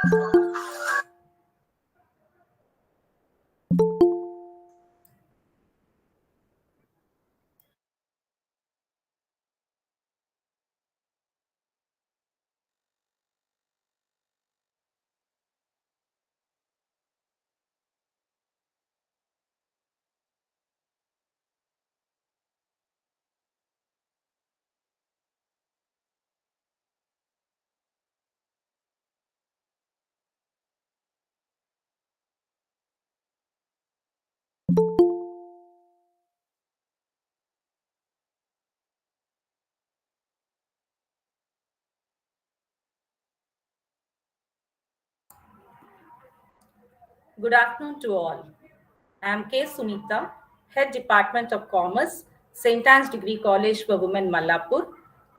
Good afternoon to all. I am K. Sunita, Head Department of Commerce, St. Anne's Degree College for Women, Mallapur.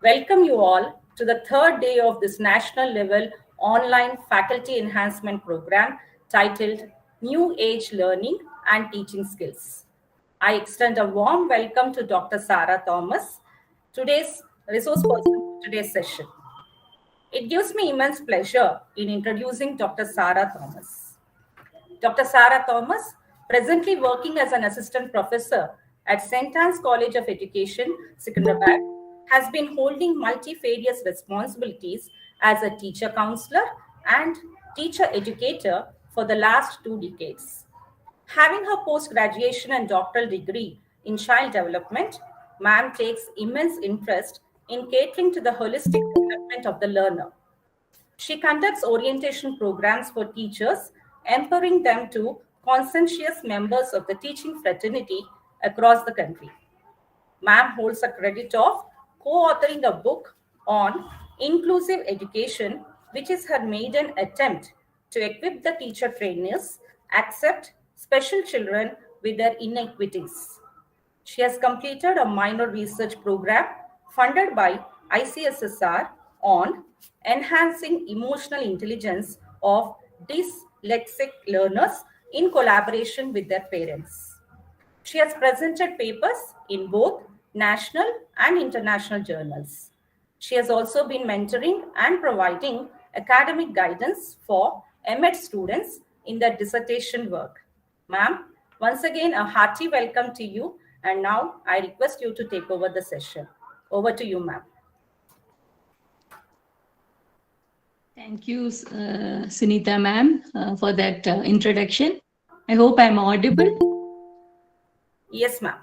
Welcome you all to the third day of this national level online faculty enhancement program titled New Age Learning and Teaching Skills. I extend a warm welcome to Dr. Sarah Thomas, today's resource person for today's session. It gives me immense pleasure in introducing Dr. Sarah Thomas. Dr. Sarah Thomas, presently working as an assistant professor at St. Anne's College of Education, Hyderabad, has been holding multifarious responsibilities as a teacher counselor and teacher educator for the last 2 decades. Having her post-graduation and doctoral degree in child development, ma'am takes immense interest in catering to the holistic development of the learner. She conducts orientation programs for teachers, empowering them to conscientious members of the teaching fraternity across the country. Ma'am holds a credit of co-authoring a book on inclusive education, which is her maiden attempt to equip the teacher trainers accept special children with their inequities. She has completed a minor research program funded by ICSSR on enhancing emotional intelligence of dyslexic learners in collaboration with their parents. She has presented papers in both national and international journals. She has also been mentoring and providing academic guidance for MEd students in their dissertation work. Ma'am, once again, a hearty welcome to you. And now I request you to take over the session. Over to you, ma'am. Thank you, Sunita ma'am, for that introduction. I hope I'm audible. Yes, ma'am.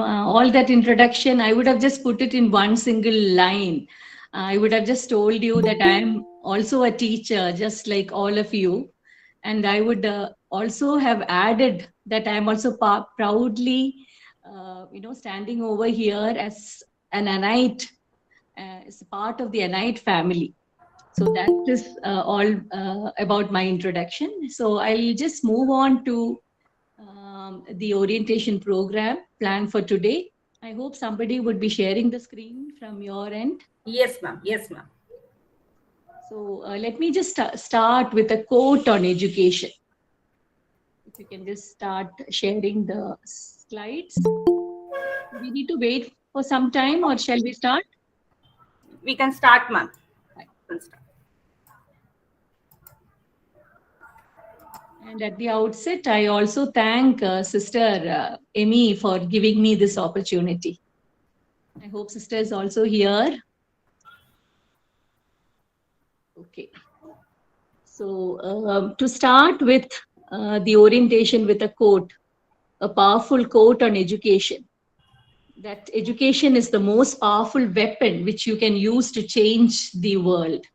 All that introduction, I would have just put it in one single line. I would have just told you that I'm also a teacher, just like all of you. And I would also have added that I'm also proudly, standing over here as an Anite, as part of the Anite family. So that is all about my introduction. So I'll just move on to the orientation program planned for today. I hope somebody would be sharing the screen from your end. Yes, ma'am. Yes, ma'am. So let me just start with a quote on education. If you can just start sharing the slides. We need to wait for some time, or shall we start? We can start, ma'am. And at the outset, I also thank Sister Emmy for giving me this opportunity. I hope Sister is also here. Okay. So to start with the orientation with a quote, a powerful quote on education, that education is the most powerful weapon which you can use to change the world.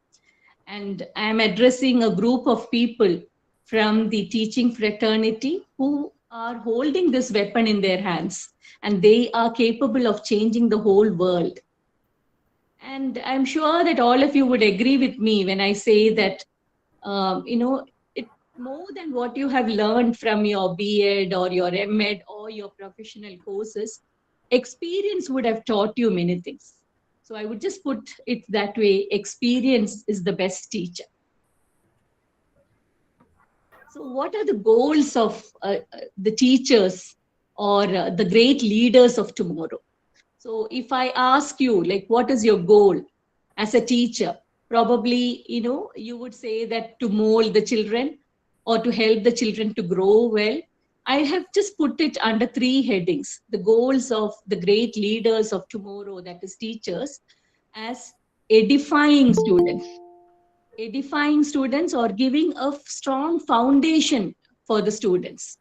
And I'm addressing a group of people from the teaching fraternity who are holding this weapon in their hands, and they are capable of changing the whole world. And I'm sure that all of you would agree with me when I say that, it more than what you have learned from your B.Ed or your M.Ed or your professional courses, experience would have taught you many things. So I would just put it that way, experience is the best teacher. So what are the goals of the teachers or the great leaders of tomorrow? So if I ask you, like, what is your goal? as a teacher? Probably, you would say that to mold the children or to help the children to grow well. I have just put it under three headings: the goals of the great leaders of tomorrow, that is teachers, as edifying students. Edifying students or giving a strong foundation for the students.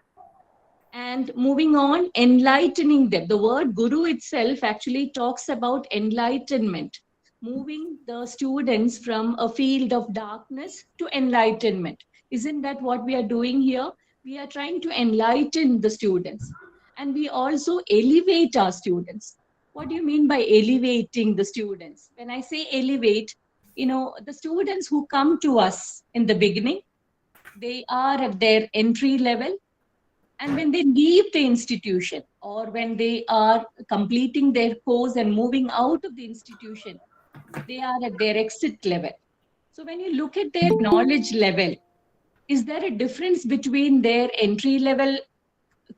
And moving on, enlightening them. The word guru itself actually talks about enlightenment, moving the students from a field of darkness to enlightenment. Isn't that what we are doing here? We are trying to enlighten the students. And we also elevate our students. What do you mean by elevating the students? When I say elevate, the students who come to us in the beginning, they are at their entry level, and when they leave the institution or when they are completing their course and moving out of the institution, they are at their exit level. So when you look at their knowledge level, is there a difference between their entry level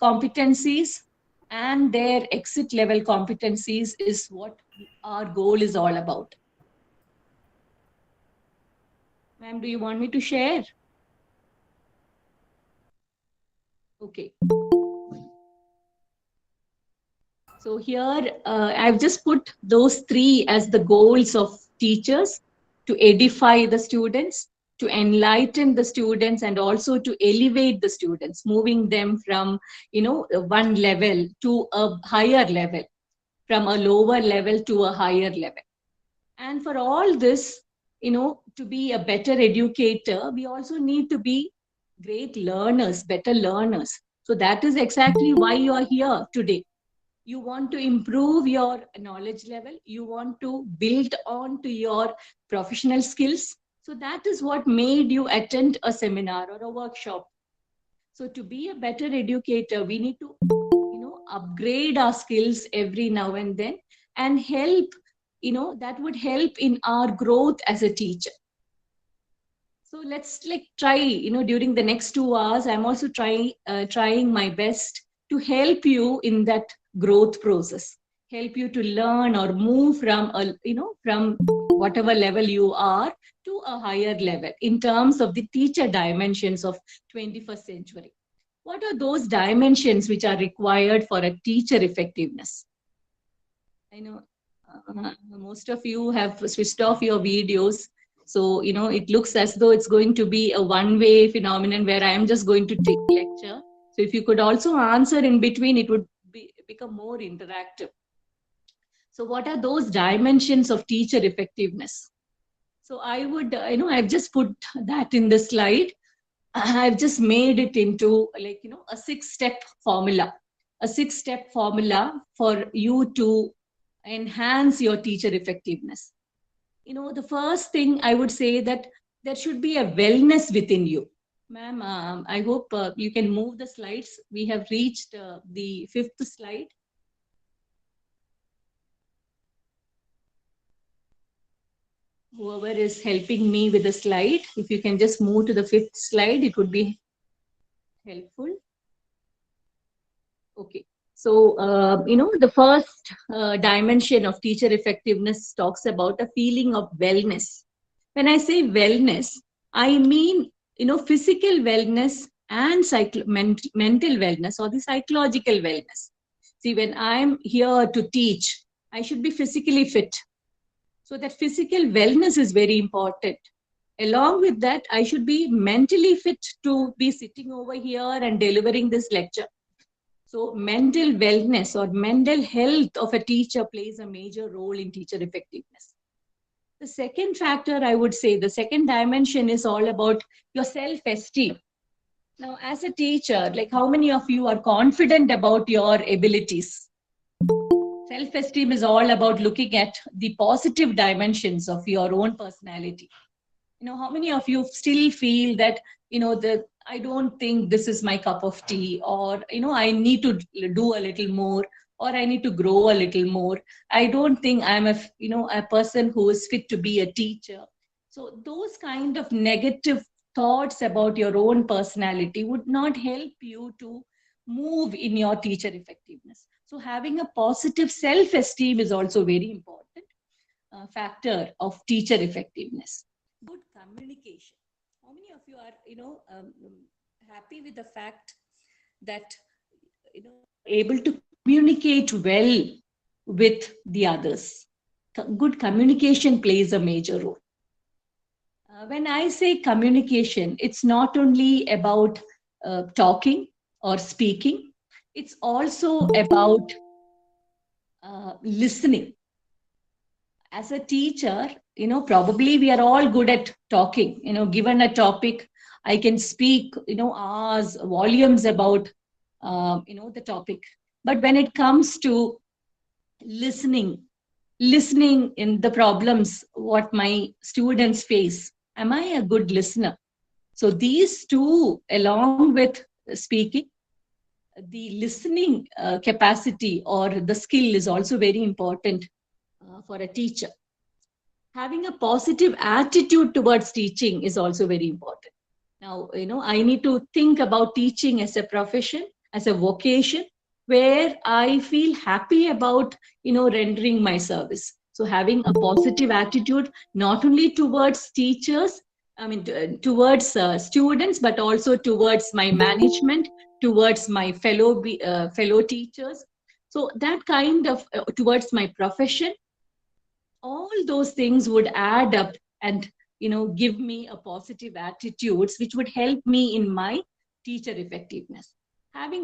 competencies and their exit level competencies? Is what our goal is all about. Ma'am, do you want me to share? Okay. So here I've just put those three as the goals of teachers: to edify the students, to enlighten the students, and also to elevate the students, moving them from, one level to a higher level, from a lower level to a higher level. And for all this, to be a better educator, we also need to be great learners, better learners. So that is exactly why you are here today. You want to improve your knowledge level, you want to build on to your professional skills. So that is what made you attend a seminar or a workshop. So to be a better educator, we need to, upgrade our skills every now and then, and help, that would help in our growth as a teacher. So let's try, during the next 2 hours, I'm also trying my best to help you in that growth process, help you to learn or move from whatever level you are to a higher level in terms of the teacher dimensions of 21st century. What are those dimensions which are required for a teacher effectiveness? I know most of you have switched off your videos. So, it looks as though it's going to be a one-way phenomenon where I am just going to take lecture. So if you could also answer in between, it would become more interactive. So what are those dimensions of teacher effectiveness? So I would, I've just put that in the slide. I've just made it into a 6-step formula, for you to enhance your teacher effectiveness. The first thing I would say that there should be a wellness within you. Ma'am, I hope you can move the slides. We have reached the 5th slide. Whoever is helping me with the slide, if you can just move to the 5th slide, it would be helpful. Okay. So, the first dimension of teacher effectiveness talks about a feeling of wellness. When I say wellness, I mean, physical wellness and mental wellness, or the psychological wellness. See, when I'm here to teach, I should be physically fit. So that physical wellness is very important. Along with that, I should be mentally fit to be sitting over here and delivering this lecture. So mental wellness or mental health of a teacher plays a major role in teacher effectiveness. The second factor, I would say, the second dimension is all about your self-esteem. Now, as a teacher, how many of you are confident about your abilities? Self-esteem is all about looking at the positive dimensions of your own personality. How many of you still feel that, I don't think this is my cup of tea, or, I need to do a little more, or I need to grow a little more. I don't think I'm a person who is fit to be a teacher. So those kind of negative thoughts about your own personality would not help you to move in your teacher effectiveness. So having a positive self-esteem is also very important. factor of teacher effectiveness. Good communication. How many of you are, happy with the fact that, you are able to communicate well with the others? Good communication plays a major role. When I say communication, it's not only about talking or speaking, it's also about listening. As a teacher, probably we are all good at talking. Given a topic, I can speak, hours, volumes about, the topic. But when it comes to listening in the problems, what my students face, am I a good listener? So these two, along with speaking, the listening capacity or the skill is also very important for a teacher. Having a positive attitude towards teaching is also very important. Now, I need to think about teaching as a profession, as a vocation, where I feel happy about, rendering my service. So having a positive attitude, not only towards teachers, towards students, but also towards my management, towards my fellow teachers. So that kind of towards my profession, all those things would add up and give me a positive attitudes, which would help me in my teacher effectiveness.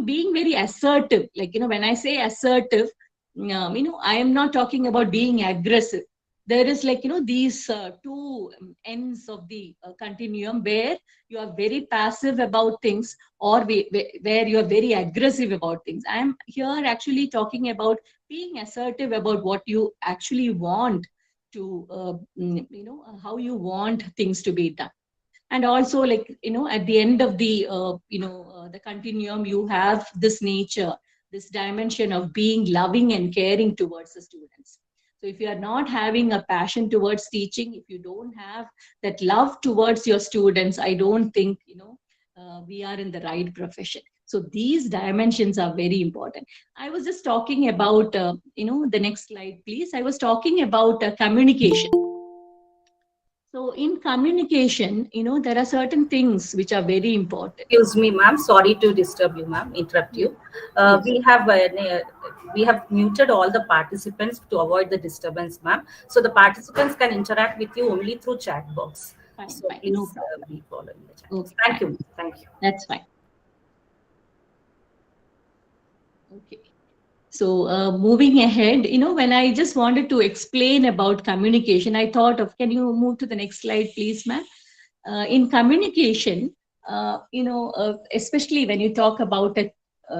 Being very assertive, like when I say assertive, I am not talking about being aggressive. There is these two ends of the continuum, where you are very passive about things, or where you are very aggressive about things. I am here actually talking about being assertive about what you actually want to, how you want things to be done. And also, at the end of the the continuum, you have this nature, this dimension of being loving and caring towards the students. So if you are not having a passion towards teaching, if you don't have that love towards your students, I don't think we are in the right profession. So these dimensions are very important. I was just talking about the next slide, please. I was talking about communication. So in communication, there are certain things which are very important. Excuse me, ma'am. Sorry to disturb you, ma'am. Interrupt Yes, you. yes. We have muted all the participants to avoid the disturbance, ma'am. So the participants can interact with you only through chat box. Fine, So fine. No please problem. be following the chat box. Okay, Thank fine. you. Thank you. That's fine. Okay. So moving ahead, when I just wanted to explain about communication, I thought of, can you move to the next slide, please, ma'am? In communication, especially when you talk about a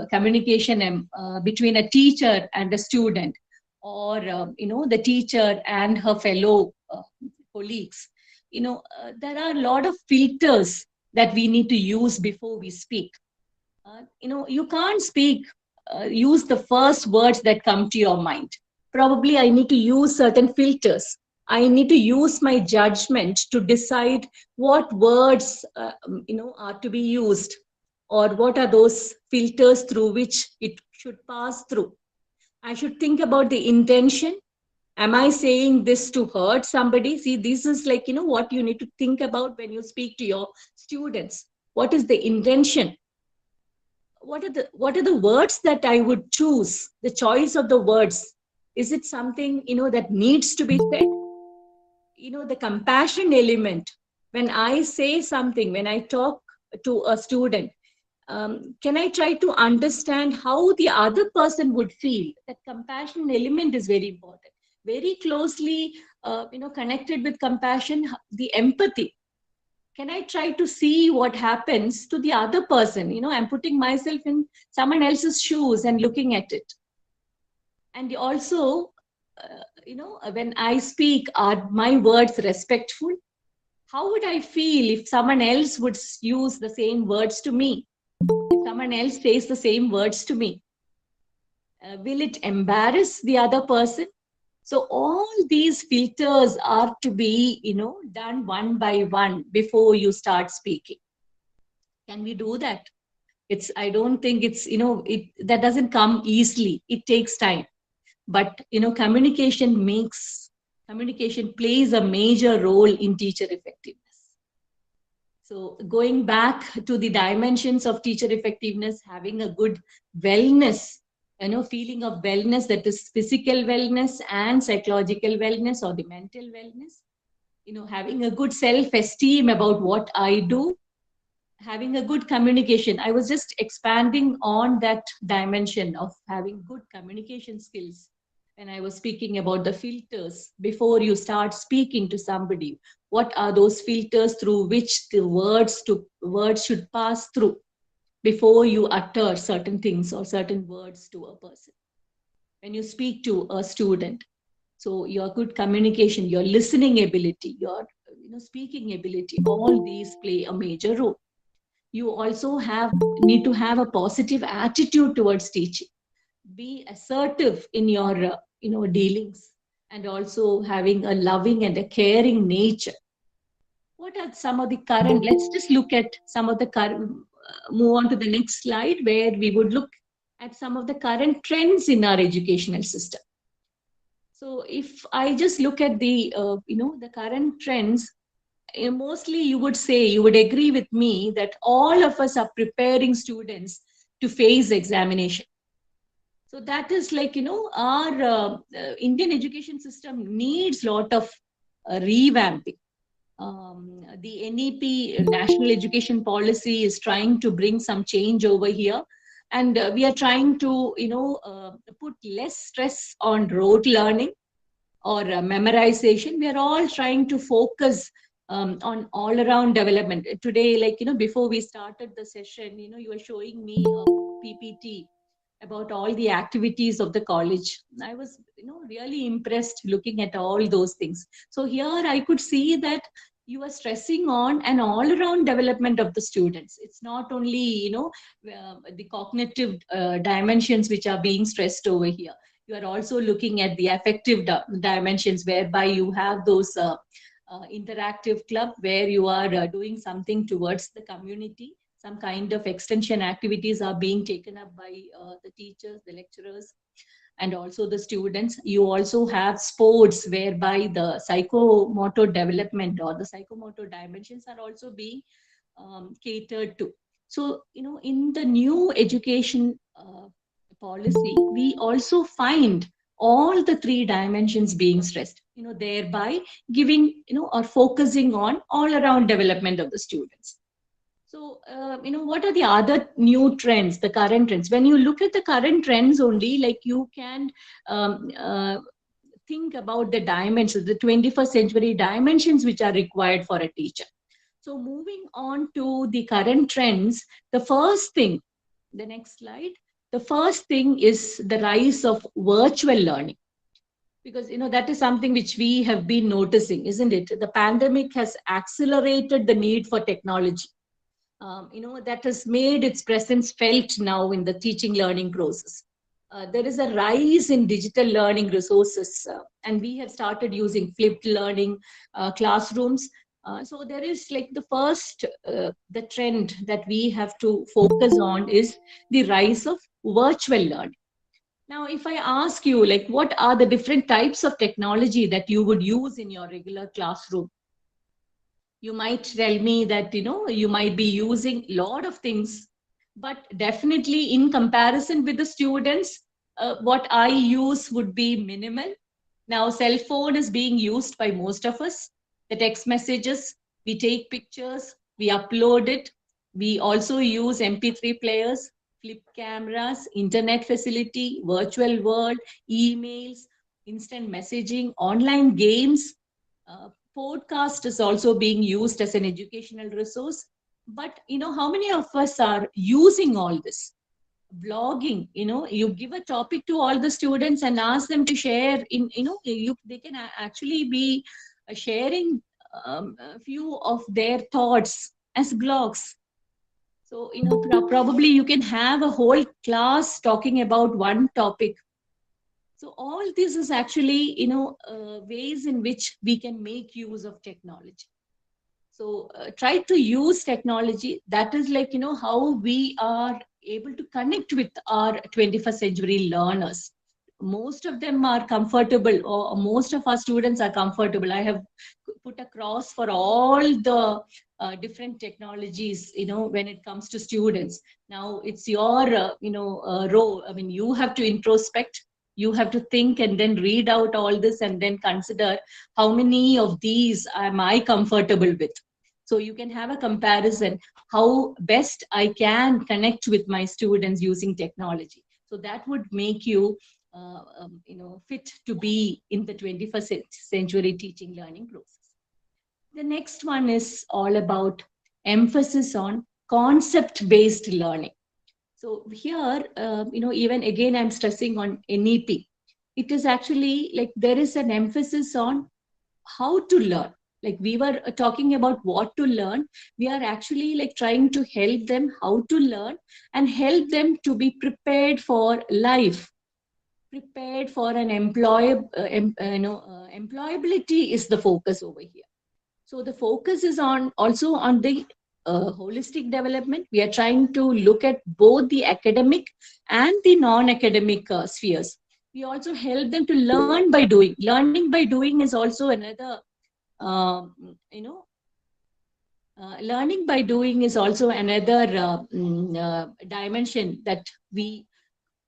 communication between a teacher and a student, or the teacher and her fellow colleagues, there are a lot of filters that we need to use before we speak. You can't speak, use the first words that come to your mind. Probably I need to use certain filters. I need to use my judgment to decide what words, are to be used, or what are those filters through which it should pass through. I should think about the intention. Am I saying this to hurt somebody? See, this is what you need to think about when you speak to your students. What is the intention? What are the words that I would choose? The choice of the words, is it something that needs to be said? The compassion element. When I say something, when I talk to a student, can I try to understand how the other person would feel? That compassion element is very important. Very closely, connected with compassion, the empathy. Can I try to see what happens to the other person? I'm putting myself in someone else's shoes and looking at it. And also, when I speak, are my words respectful? How would I feel if someone else would use the same words to me? If someone else says the same words to me? Will it embarrass the other person? So all these filters are to be, done one by one before you start speaking. Can we do that? I don't think it's, that doesn't come easily. It takes time. But, communication makes Communication plays a major role in teacher effectiveness. So going back to the dimensions of teacher effectiveness, having a good wellness, feeling of wellness, that is physical wellness and psychological wellness or the mental wellness, having a good self-esteem about what I do, having a good communication. I was just expanding on that dimension of having good communication skills when I was speaking about the filters before you start speaking to somebody. What are those filters through which the words should pass through before you utter certain things or certain words to a person? When you speak to a student, so your good communication, your listening ability, your speaking ability, all these play a major role. You also need to have a positive attitude towards teaching. Be assertive in your dealings, and also having a loving and a caring nature. What are some of the current, let's just look at some of the current, move on to the next slide, where we would look at some of the current trends in our educational system. So if I just look at the the current trends, mostly you would say, you would agree with me that all of us are preparing students to face examination. So that is like, our Indian education system needs a lot of revamping. The NEP, National Education Policy, is trying to bring some change over here. And we are trying to, put less stress on rote learning or memorization. We are all trying to focus on all around development. Today, like, before we started the session, you were showing me a PPT about all the activities of the college. I was, really impressed looking at all those things. So here I could see that you are stressing on an all around development of the students. It's not only, the cognitive dimensions which are being stressed over here. You are also looking at the affective dimensions, whereby you have those interactive club where you are doing something towards the community. Some kind of extension activities are being taken up by the teachers, the lecturers, and also the students. You also have sports whereby the psychomotor development or the psychomotor dimensions are also being catered to. So, in the new education policy, we also find all the three dimensions being stressed, thereby giving, or focusing on all around development of the students. So, what are the other new trends, the current trends? When you look at the current trends only, like, you can um, uh, think about the dimensions, the 21st century dimensions which are required for a teacher. So, moving on to the current trends, the first thing, the next slide, the first thing is the rise of virtual learning. Because, that is something which we have been noticing, isn't it? The pandemic has accelerated the need for technology. That has made its presence felt now in the teaching learning process. There is a rise in digital learning resources, and we have started using flipped learning classrooms. So there is like the trend that we have to focus on is the rise of virtual learning. Now, if I ask you, like, what are the different types of technology that you would use in your regular classroom? You might tell me that, you might be using a lot of things, but definitely in comparison with the students, what I use would be minimal. Now, cell phone is being used by most of us. The text messages, we take pictures, we upload it. We also use MP3 players, flip cameras, internet facility, virtual world, emails, instant messaging, online games. Podcast is also being used as an educational resource. But, how many of us are using all this? Blogging, you give a topic to all the students and ask them to share in, they can actually be sharing a few of their thoughts as blogs. So, probably you can have a whole class talking about one topic. So all this is actually, ways in which we can make use of technology. So try to use technology. That is like, how we are able to connect with our 21st century learners. most of them are comfortable, or most of our students are comfortable. I have put a cross for all the different technologies, when it comes to students. Now it's your, role. I mean, you have to introspect, you have to think, and then read out all this, and then consider how many of these am I comfortable with. So you can have a comparison, how best I can connect with my students using technology. So that would make you, fit to be in the 21st century teaching learning process. The next one is all about emphasis on concept-based learning. So here, even again, I'm stressing on NEP. It is actually like there is an emphasis on how to learn. Like we were talking about what to learn, we are actually like trying to help them how to learn and help them to be prepared for life, prepared for an employability is the focus over here. So the focus is on also on the holistic development. We are trying to look at both the academic and the non-academic spheres. We also help them to learn by doing. Learning by doing is also another, um, you know, learning by doing is also another dimension that we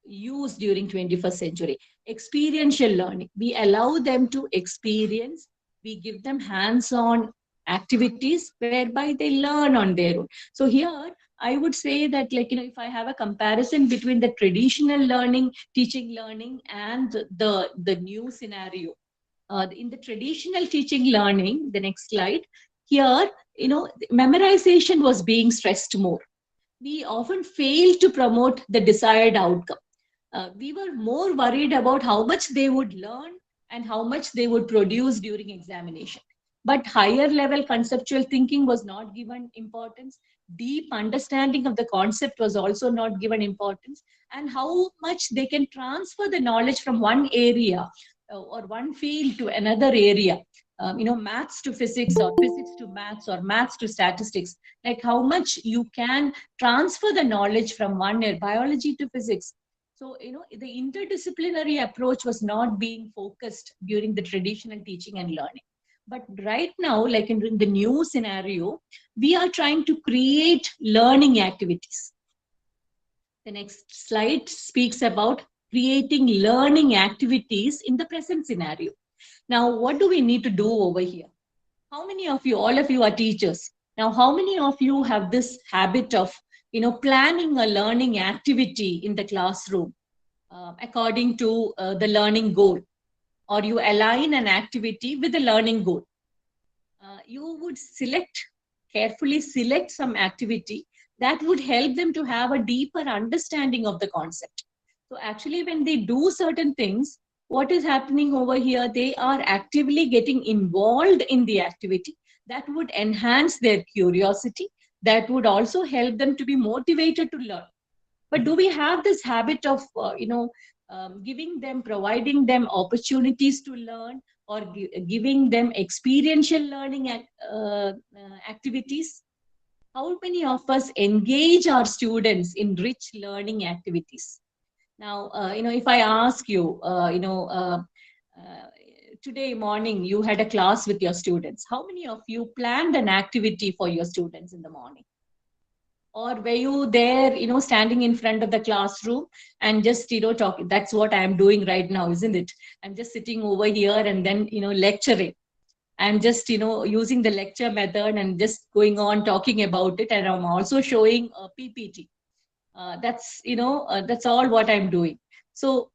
use during 21st century. Experiential learning, we allow them to experience, we give them hands-on activities whereby they learn on their own. So here I would say that, like, if I have a comparison between the traditional learning, teaching learning, and the new scenario, in the traditional teaching learning, the next slide, here, memorization was being stressed more. We often fail to promote the desired outcome. We were more worried about how much they would learn and how much they would produce during examination. But higher level conceptual thinking was not given importance. Deep understanding of the concept was also not given importance. And how much they can transfer the knowledge from one area or one field to another area. Maths to physics, or physics to maths, or maths to statistics. Like how much you can transfer the knowledge from one area, biology to physics. So, the interdisciplinary approach was not being focused during the traditional teaching and learning. But right now, like in the new scenario, we are trying to create learning activities. The next slide speaks about creating learning activities in the present scenario. Now, what do we need to do over here? How many of you, all of you are teachers. Now, how many of you have this habit of, planning a learning activity in the classroom according to the learning goal, or you align an activity with the learning goal? You would carefully select some activity that would help them to have a deeper understanding of the concept. So actually, when they do certain things, what is happening over here? They are actively getting involved in the activity that would enhance their curiosity, that would also help them to be motivated to learn. But do we have this habit of, providing them opportunities to learn, or giving them experiential learning activities? How many of us engage our students in rich learning activities? Now, if I ask you, today morning you had a class with your students, how many of you planned an activity for your students in the morning? Or were you there, standing in front of the classroom and just, talking? That's what I'm doing right now, isn't it? I'm just sitting over here and then, lecturing. I'm just, using the lecture method and just going on talking about it. And I'm also showing a PPT. That's all what I'm doing. So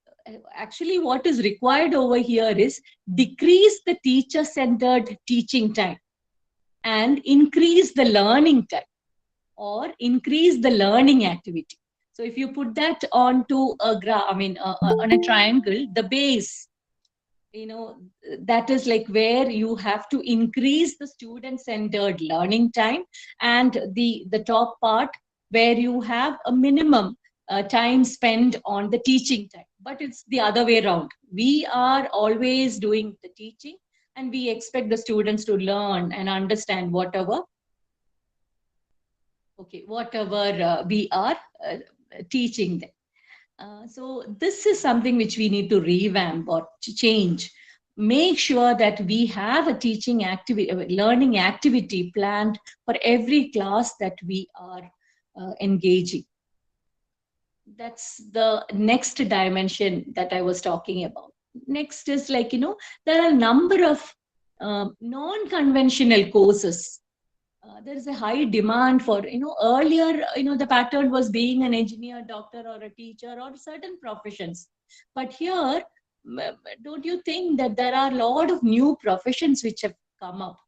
actually what is required over here is decrease the teacher-centered teaching time and increase the learning time, or increase the learning activity. So if you put that onto a graph, on a triangle, the base, that is like where you have to increase the student-centered learning time, and the top part where you have a minimum time spent on the teaching time. But it's the other way around. We are always doing the teaching, and we expect the students to learn and understand whatever we are teaching them. So this is something which we need to revamp or to change. Make sure that we have a teaching activity, learning activity planned for every class that we are engaging. That's the next dimension that I was talking about. Next is like, there are a number of non-conventional courses. There is a high demand for, earlier, the pattern was being an engineer, doctor, or a teacher, or certain professions. But here, don't you think that there are a lot of new professions which have come up?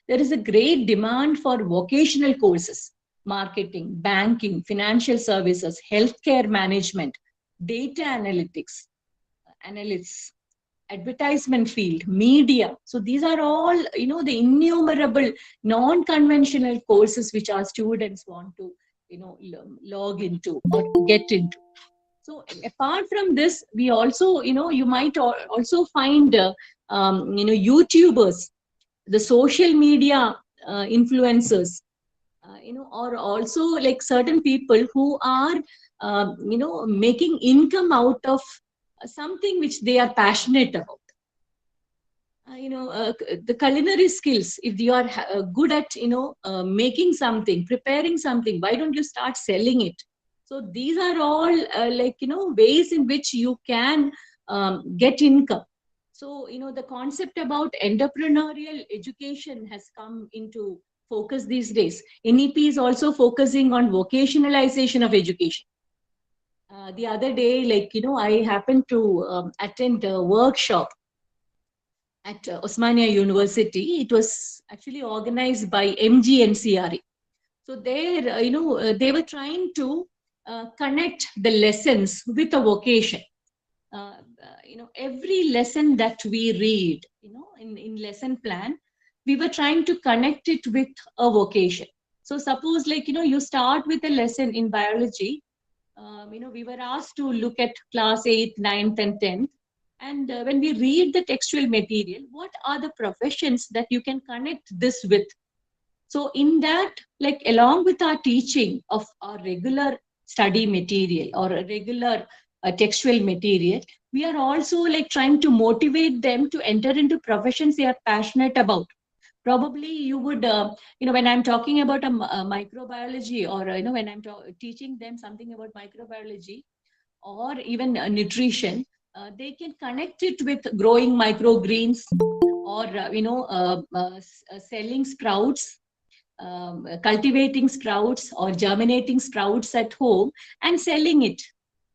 There is a great demand for vocational courses, marketing, banking, financial services, healthcare management, data analytics, analysts, advertisement field, media. So these are all, the innumerable non-conventional courses which our students want to, log into or get into. So apart from this, we also, you might also find, YouTubers, the social media influencers, or also like certain people who are, making income out of something which they are passionate about. The culinary skills, if you are good at, making something, preparing something, why don't you start selling it? So these are all ways in which you can get income. So, the concept about entrepreneurial education has come into focus these days. NEP is also focusing on vocationalization of education. The other day, I happened to attend a workshop at Osmania University. It was actually organized by MGNCRE. So there, they were trying to connect the lessons with a vocation. Every lesson that we read, in lesson plan, we were trying to connect it with a vocation. So suppose you start with a lesson in biology. We were asked to look at class 8th, 9th, and 10th. And when we read the textual material, what are the professions that you can connect this with? So in that, along with our teaching of our regular study material or a regular textual material, we are also trying to motivate them to enter into professions they are passionate about. Probably you would, when I'm talking about a microbiology, or, when I'm teaching them something about microbiology or even nutrition, they can connect it with growing microgreens or, selling sprouts, cultivating sprouts or germinating sprouts at home and selling it.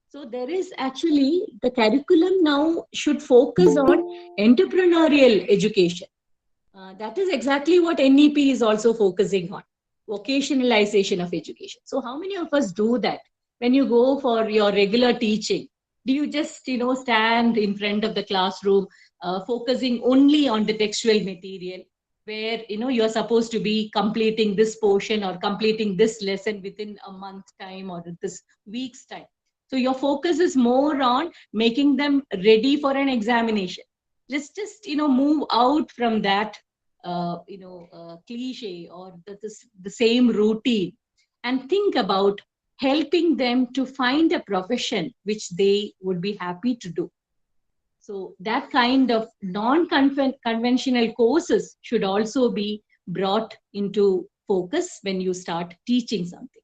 So there is actually, the curriculum now should focus on entrepreneurial education. That is exactly what NEP is also focusing on, vocationalization of education. So how many of us do that? When you go for your regular teaching, do you just, stand in front of the classroom, focusing only on the textual material, where, you're supposed to be completing this portion or completing this lesson within a month time or this week's time? So your focus is more on making them ready for an examination. Let's just, move out from that cliche or the same routine, and think about helping them to find a profession which they would be happy to do. So that kind of non-conventional courses should also be brought into focus when you start teaching something.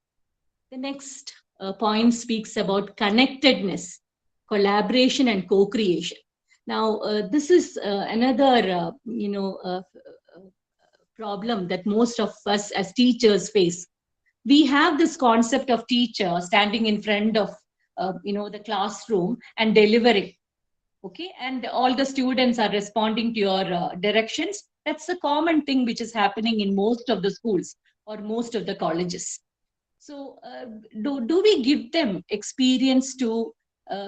The next point speaks about connectedness, collaboration, and co-creation. Now, this is another, problem that most of us as teachers face. We have this concept of teacher standing in front of, the classroom and delivering. Okay, and all the students are responding to your directions. That's the common thing which is happening in most of the schools or most of the colleges. So do we give them experience to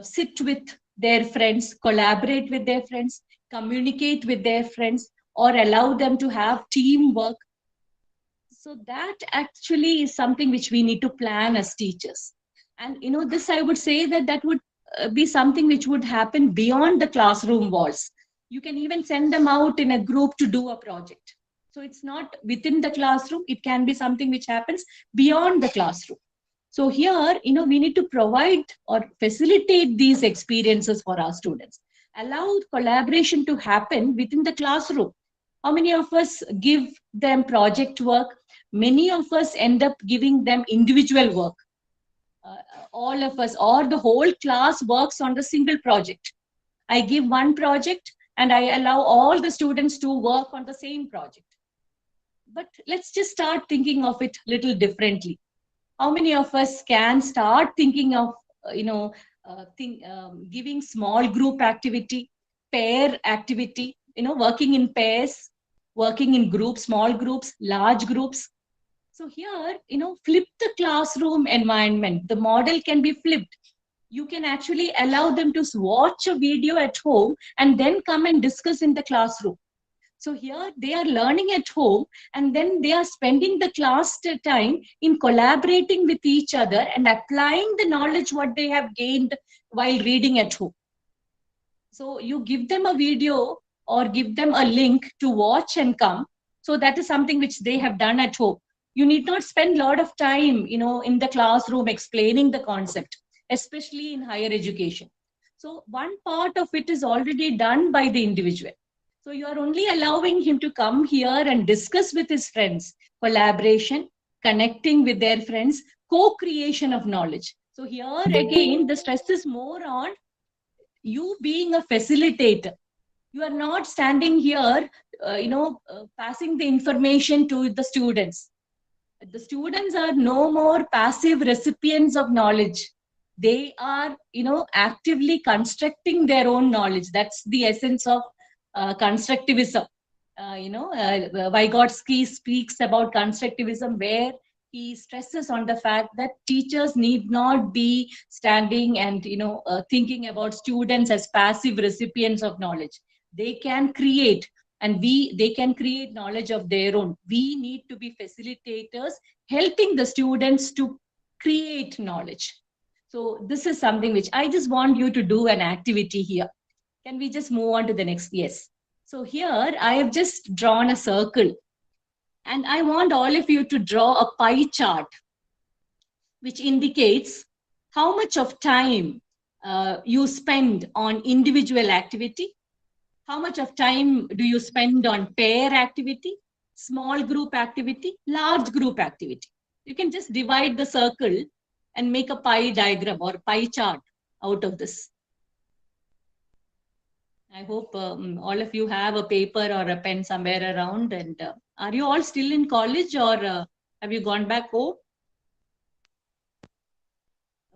sit with their friends, collaborate with their friends, communicate with their friends, or allow them to have teamwork? So that actually is something which we need to plan as teachers. And, this, I would say that would be something which would happen beyond the classroom walls. You can even send them out in a group to do a project. So it's not within the classroom. It can be something which happens beyond the classroom. So here, we need to provide or facilitate these experiences for our students. Allow collaboration to happen within the classroom. How many of us give them project work? Many of us end up giving them individual work. Uh, all of us, or the whole class works on the single project. I give one project and I allow all the students to work on the same project. But let's just start thinking of it a little differently. How many of us can start thinking of giving small group activity, pair activity, working in pairs, working in groups, small groups, large groups. So here, flip the classroom environment. The model can be flipped. You can actually allow them to watch a video at home and then come and discuss in the classroom. So here they are learning at home, and then they are spending the class time in collaborating with each other and applying the knowledge what they have gained while reading at home. So you give them a video or give them a link to watch and come. So that is something which they have done at home. You need not spend a lot of time, in the classroom explaining the concept, especially in higher education. So one part of it is already done by the individual. So you are only allowing him to come here and discuss with his friends, collaboration, connecting with their friends, co-creation of knowledge. So here again, the stress is more on you being a facilitator. You are not standing here, passing the information to the students. The students are no more passive recipients of knowledge. They are, actively constructing their own knowledge. That's the essence of constructivism. Vygotsky speaks about constructivism, where he stresses on the fact that teachers need not be standing and thinking about students as passive recipients of knowledge. They can create, and they can create knowledge of their own. We need to be facilitators, helping the students to create knowledge. So this is something which I just want you to do an activity here. Can we just move on to the next? Yes. So here I have just drawn a circle, and I want all of you to draw a pie chart which indicates how much of time you spend on individual activity, how much of time do you spend on pair activity, small group activity, large group activity. You can just divide the circle and make a pie diagram or pie chart out of this. I hope all of you have a paper or a pen somewhere around. And are you all still in college, or have you gone back home?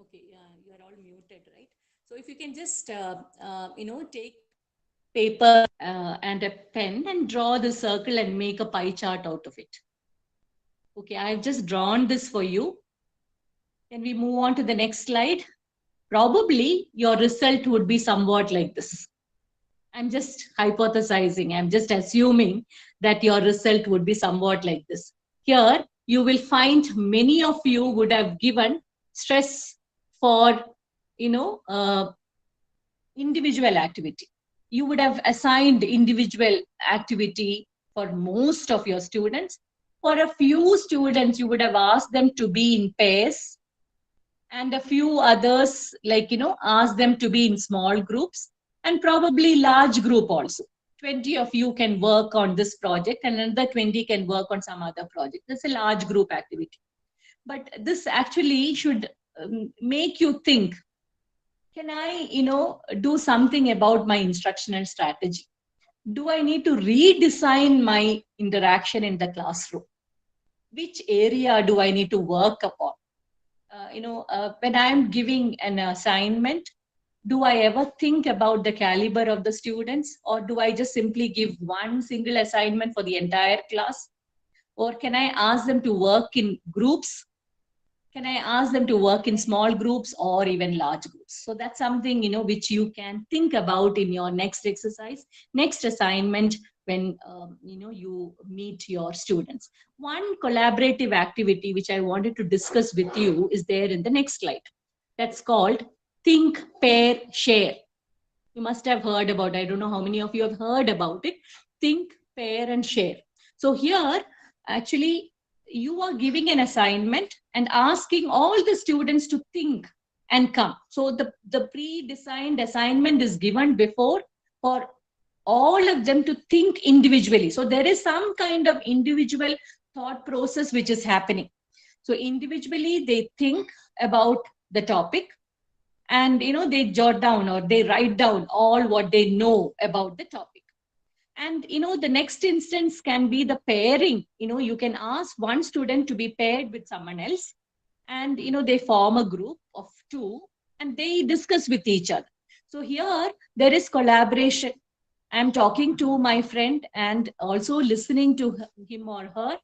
Okay, you are all muted, right? So if you can just, take paper and a pen and draw the circle and make a pie chart out of it. Okay, I've just drawn this for you. Can we move on to the next slide? Probably your result would be somewhat like this. I'm just hypothesizing. I'm just assuming that your result would be somewhat like this. Here, you will find many of you would have given stress for, individual activity. You would have assigned individual activity for most of your students. For a few students, you would have asked them to be in pairs, and a few others, ask them to be in small groups, and probably large group also. 20 of you can work on this project, and another 20 can work on some other project. That's a large group activity. But this actually should make you think, can I, do something about my instructional strategy? Do I need to redesign my interaction in the classroom? Which area do I need to work upon? When I'm giving an assignment, do I ever think about the caliber of the students, or do I just simply give one single assignment for the entire class? Or can I ask them to work in groups? Can I ask them to work in small groups or even large groups? So that's something, which you can think about in your next exercise, next assignment, when, you meet your students. One collaborative activity which I wanted to discuss with you is there in the next slide. That's called think, pair, share. You must have heard about it. I don't know how many of you have heard about it. Think, pair, and share. So here, actually, you are giving an assignment and asking all the students to think and come. So the pre-designed assignment is given before for all of them to think individually. So there is some kind of individual thought process which is happening. So individually they think about the topic, and they jot down or they write down all what they know about the topic. And the next instance can be the pairing. You can ask one student to be paired with someone else, and they form a group of two and they discuss with each other. So here there is collaboration. I'm talking to my friend and also listening to him or her,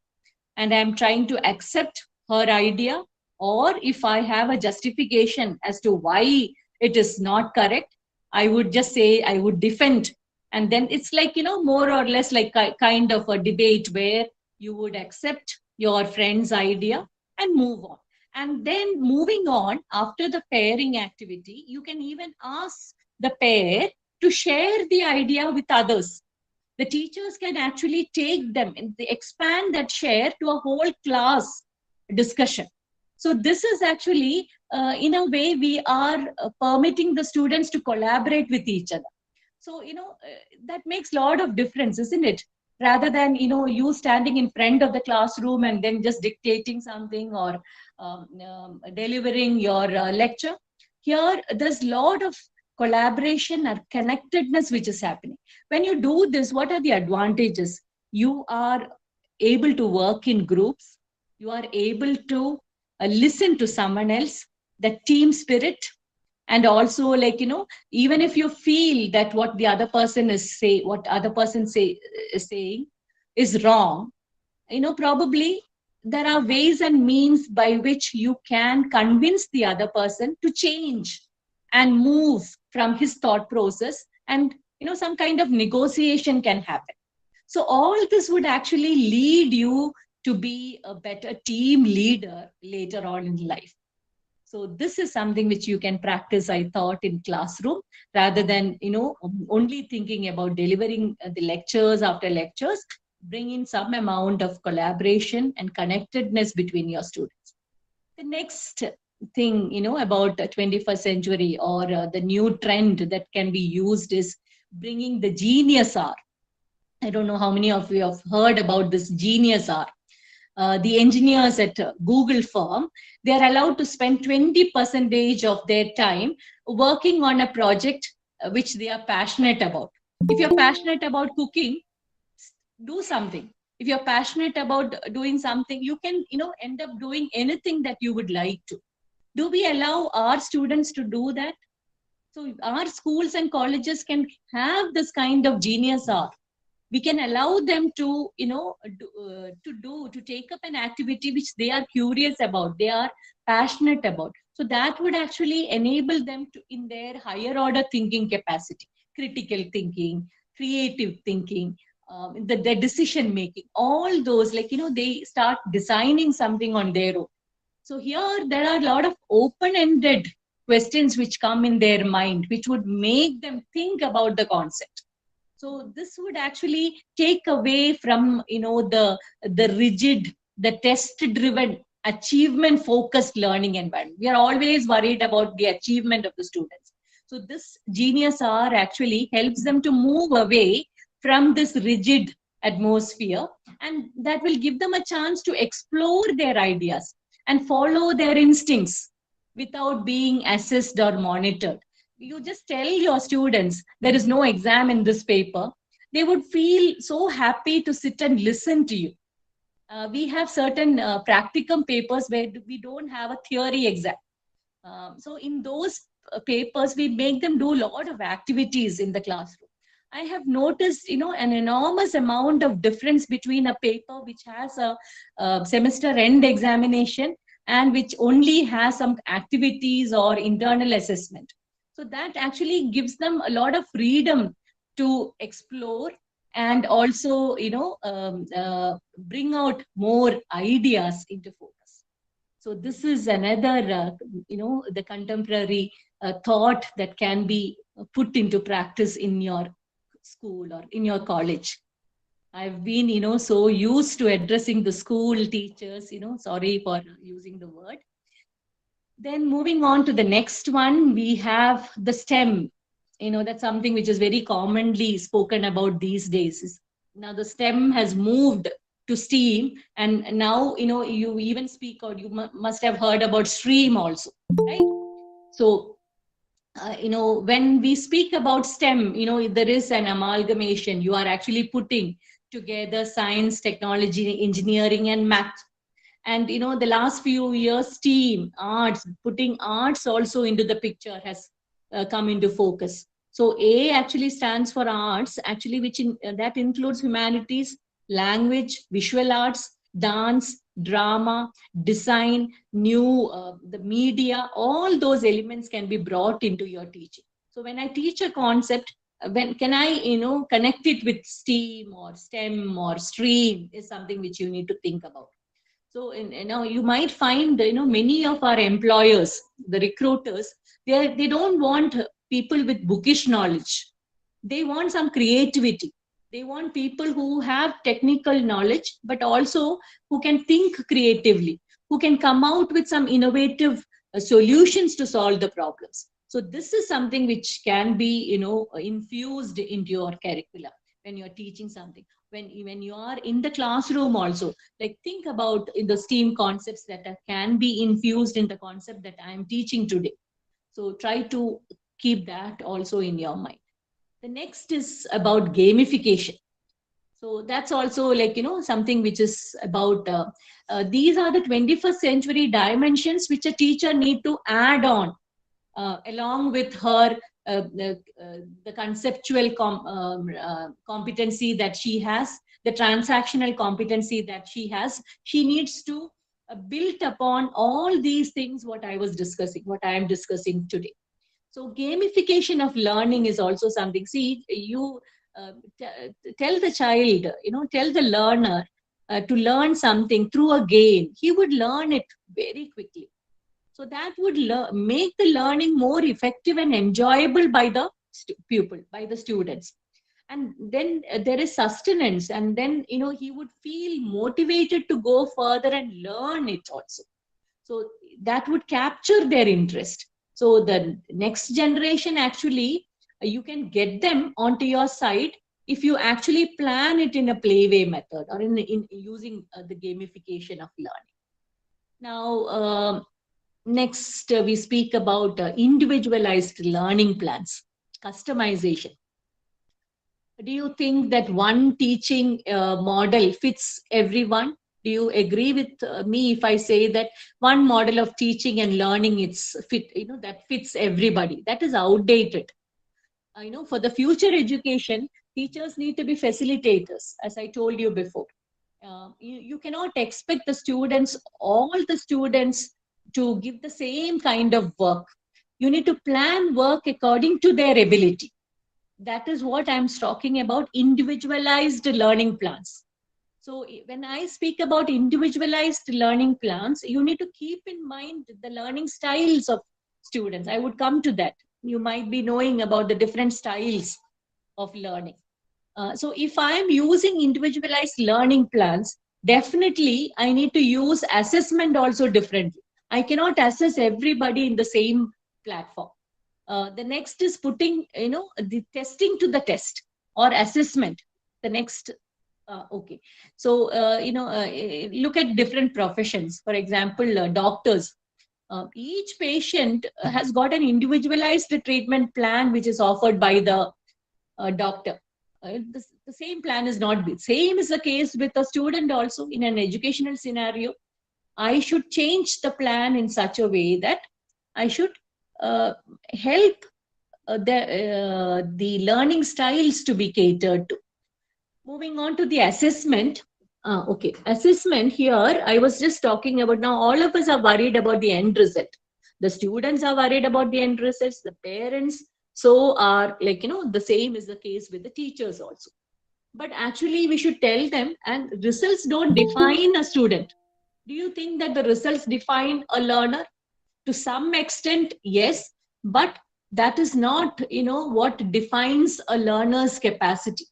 and I'm trying to accept her idea. Or if I have a justification as to why it is not correct, I would just say, I would defend. And then it's like, more or less like kind of a debate where you would accept your friend's idea and move on. And then moving on, after the pairing activity, you can even ask the pair to share the idea with others. The teachers can actually take them and they expand that share to a whole class discussion. So this is actually, in a way, we are permitting the students to collaborate with each other. So that makes a lot of difference, isn't it? Rather than you standing in front of the classroom and then just dictating something or delivering your lecture. Here there's a lot of collaboration or connectedness which is happening. When you do this, what are the advantages? You are able to work in groups. You are able to listen to someone else, the team spirit. And also, like, even if you feel that what the other person is saying is wrong, probably there are ways and means by which you can convince the other person to change and move from his thought process, and some kind of negotiation can happen. So all this would actually lead you to be a better team leader later on in life. So this is something which you can practice, I thought, in classroom, rather than only thinking about delivering the lectures after lectures. Bring in some amount of collaboration and connectedness between your students. The next thing about the 21st century, or the new trend that can be used, is bringing the genius hour. I don't know how many of you have heard about this genius hour. The engineers at Google firm, they are allowed to spend 20% of their time working on a project which they are passionate about. If you're passionate about cooking, do something. If you're passionate about doing something, you can end up doing anything that you would like to. Do we allow our students to do that? So our schools and colleges can have this kind of genius hour. We can allow them to to take up an activity which they are curious about, they are passionate about. So that would actually enable them to, in their higher order thinking capacity, critical thinking, creative thinking, the decision making, all those, like they start designing something on their own. So here there are a lot of open-ended questions which come in their mind, which would make them think about the concept. So this would actually take away from the rigid, the test-driven, achievement-focused learning environment. We are always worried about the achievement of the students. So this genius hour actually helps them to move away from this rigid atmosphere, and that will give them a chance to explore their ideas and follow their instincts without being assessed or monitored. You just tell your students there is no exam in this paper, they would feel so happy to sit and listen to you. We have certain practicum papers where we don't have a theory exam. So in those papers, we make them do a lot of activities in the classroom. I have noticed, an enormous amount of difference between a paper which has a semester end examination and which only has some activities or internal assessment. So that actually gives them a lot of freedom to explore and also, bring out more ideas into focus. So this is another, the contemporary thought that can be put into practice in your school or in your college. I've been, so used to addressing the school teachers, sorry for using the word. Then moving on to the next one, we have the STEM. That's something which is very commonly spoken about these days. Now the STEM has moved to STEAM, and now, you even speak, or you must have heard about STREAM also, right? So, when we speak about STEM, there is an amalgamation. You are actually putting together science, technology, engineering, and math. And the last few years, STEAM, arts, putting arts also into the picture has come into focus. So A actually stands for arts, actually, that includes humanities, language, visual arts, dance, drama, design, the media. All those elements can be brought into your teaching. So when I teach a concept, when can I connect it with STEAM or STEM or STREAM is something which you need to think about. So, you might find, many of our employers, the recruiters, they don't want people with bookish knowledge. They want some creativity. They want people who have technical knowledge, but also who can think creatively, who can come out with some innovative solutions to solve the problems. So this is something which can be, infused into your curricula when you're teaching something. When you are in the classroom also, like, think about in the STEAM concepts that can be infused in the concept that I am teaching today. So try to keep that also in your mind. The next is about gamification. So that's also, like, something which is about these are the 21st century dimensions which a teacher need to add on along with her the conceptual competency that she has, the transactional competency that she has. She needs to build upon all these things what I am discussing today. So gamification of learning is also something. See, you tell the child, tell the learner to learn something through a game. He would learn it very quickly. So that would make the learning more effective and enjoyable by the pupil, by the students. And then there is sustenance, and then he would feel motivated to go further and learn it also. So that would capture their interest. So the next generation, actually, you can get them onto your side if you actually plan it in a playway method, or in using the gamification of learning. Now, next, we speak about individualized learning plans, customization. Do you think that one teaching model fits everyone? Do you agree with me if I say that one model of teaching and learning that fits everybody? That is outdated. For the future education, teachers need to be facilitators, as I told you before. You cannot expect all the students to give the same kind of work. You need to plan work according to their ability. That is what I'm talking about, individualized learning plans. So when I speak about individualized learning plans, you need to keep in mind the learning styles of students. I would come to that. You might be knowing about the different styles of learning. So if I am using individualized learning plans, definitely I need to use assessment also differently. I cannot assess everybody in the same platform. The next is putting, the testing to the test, or assessment. The next, okay. So, look at different professions. For example, doctors. Each patient has got an individualized treatment plan which is offered by the doctor. The same plan is not the same is the case with a student also. In an educational scenario, I should change the plan in such a way that I should help the learning styles to be catered to. Moving on to the assessment. Okay, assessment here, I was just talking about. Now all of us are worried about the end result. The students are worried about the end results, the parents so are, like, the same is the case with the teachers also. But actually we should tell them, and results don't define a student. Do you think that the results define a learner? To some extent, yes, but that is not, what defines a learner's capacity.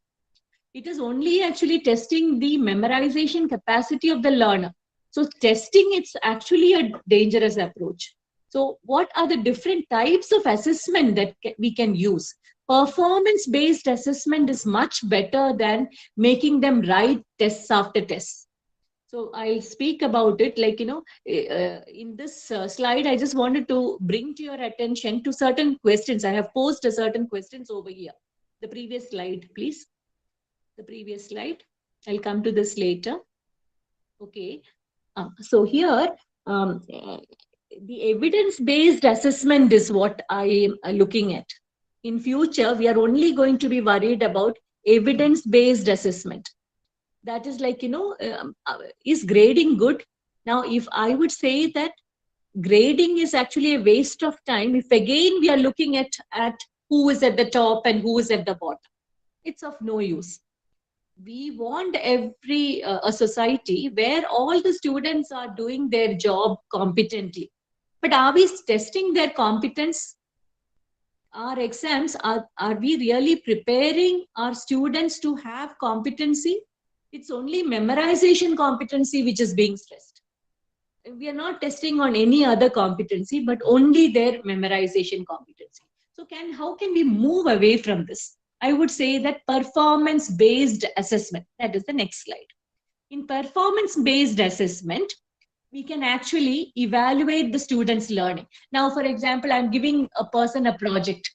It is only actually testing the memorization capacity of the learner. So testing, it's actually a dangerous approach. So what are the different types of assessment that we can use? Performance based assessment is much better than making them write tests after tests. So I'll speak about it, like, in this slide, I just wanted to bring to your attention to certain questions. I have posed a certain questions over here. The previous slide, please. The previous slide. I'll come to this later. Okay. So here, the evidence-based assessment is what I am looking at. In future, we are only going to be worried about evidence-based assessment. That is like, is grading good? Now, if I would say that grading is actually a waste of time, if again we are looking at who is at the top and who is at the bottom, it's of no use. We want a society where all the students are doing their job competently. But are we testing their competence? Our exams, are we really preparing our students to have competency? It's only memorization competency which is being stressed. We are not testing on any other competency, but only their memorization competency. So how can we move away from this? I would say that performance-based assessment, that is the next slide. In performance-based assessment, we can actually evaluate the student's learning. Now, for example, I'm giving a person a project.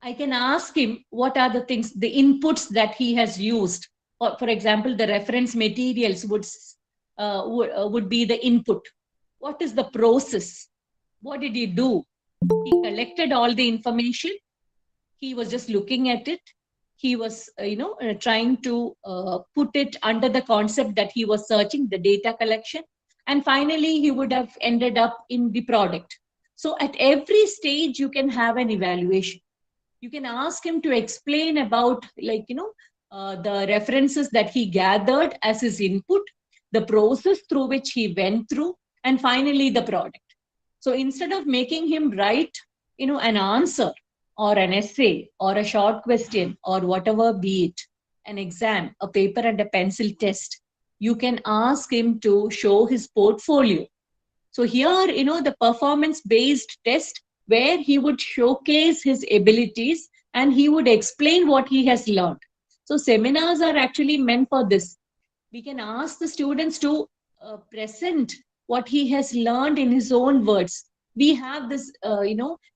I can ask him what are the things, the inputs that he has used. Or, for example, the reference materials would be the input. What is the process? What did he do? He collected all the information. He was just looking at it. He was, trying to put it under the concept that he was searching, the data collection. And finally, he would have ended up in the product. So at every stage, you can have an evaluation. You can ask him to explain about, the references that he gathered as his input, the process through which he went through, and finally the product. So instead of making him write, an answer or an essay or a short question or whatever be it, an exam, a paper and a pencil test, you can ask him to show his portfolio. So here, the performance-based test where he would showcase his abilities and he would explain what he has learned. So seminars are actually meant for this. We can ask the students to present what he has learned in his own words. We have this,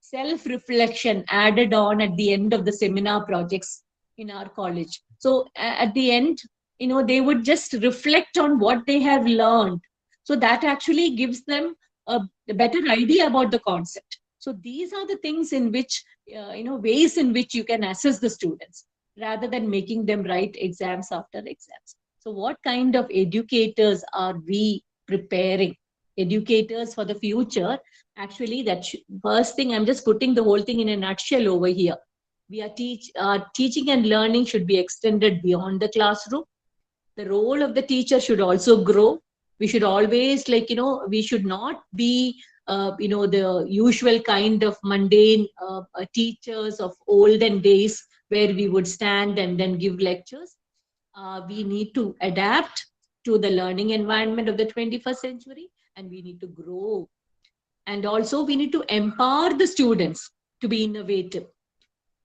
self-reflection added on at the end of the seminar projects in our college. So at the end, they would just reflect on what they have learned. So that actually gives them a better idea about the concept. So these are the things in which, ways in which you can assess the students rather than making them write exams after exams. So what kind of educators are we preparing? Educators for the future, actually, first thing, I'm just putting the whole thing in a nutshell over here. We are teaching and learning should be extended beyond the classroom. The role of the teacher should also grow. We should always, we should not be, the usual kind of mundane teachers of olden days where we would stand and then give lectures. We need to adapt to the learning environment of the 21st century, and we need to grow. And also we need to empower the students to be innovative.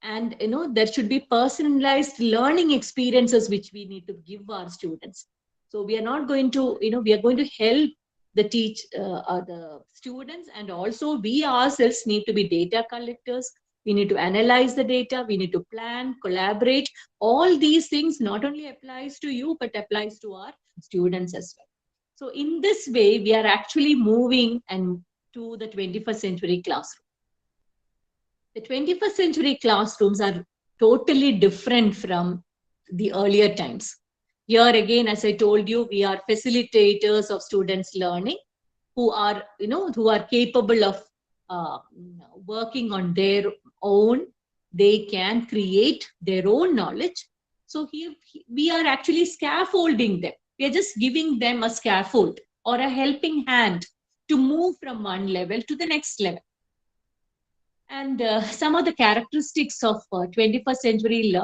And, there should be personalized learning experiences which we need to give our students. So we are not going to, we are going to help the students, and also we ourselves need to be data collectors. We need to analyze the data. We need to plan, collaborate. All these things not only applies to you, but applies to our students as well. So in this way, we are actually moving to the 21st century classroom. The 21st century classrooms are totally different from the earlier times. Here again, as I told you, we are facilitators of students' learning who are capable of working on their own. They can create their own knowledge. So here we are actually scaffolding them. We are just giving them a scaffold or a helping hand to move from one level to the next level. And some of the characteristics of 21st century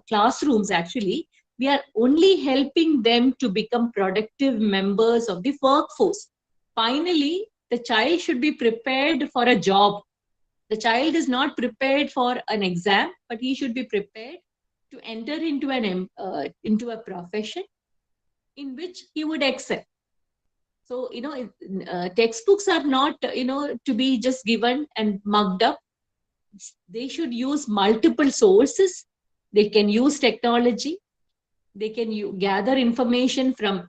classrooms, actually, we are only helping them to become productive members of the workforce. Finally, the child should be prepared for a job. The child is not prepared for an exam, but he should be prepared to enter into a profession in which he would excel. So, textbooks are not, to be just given and mugged up. They should use multiple sources. They can use technology. They can gather information from,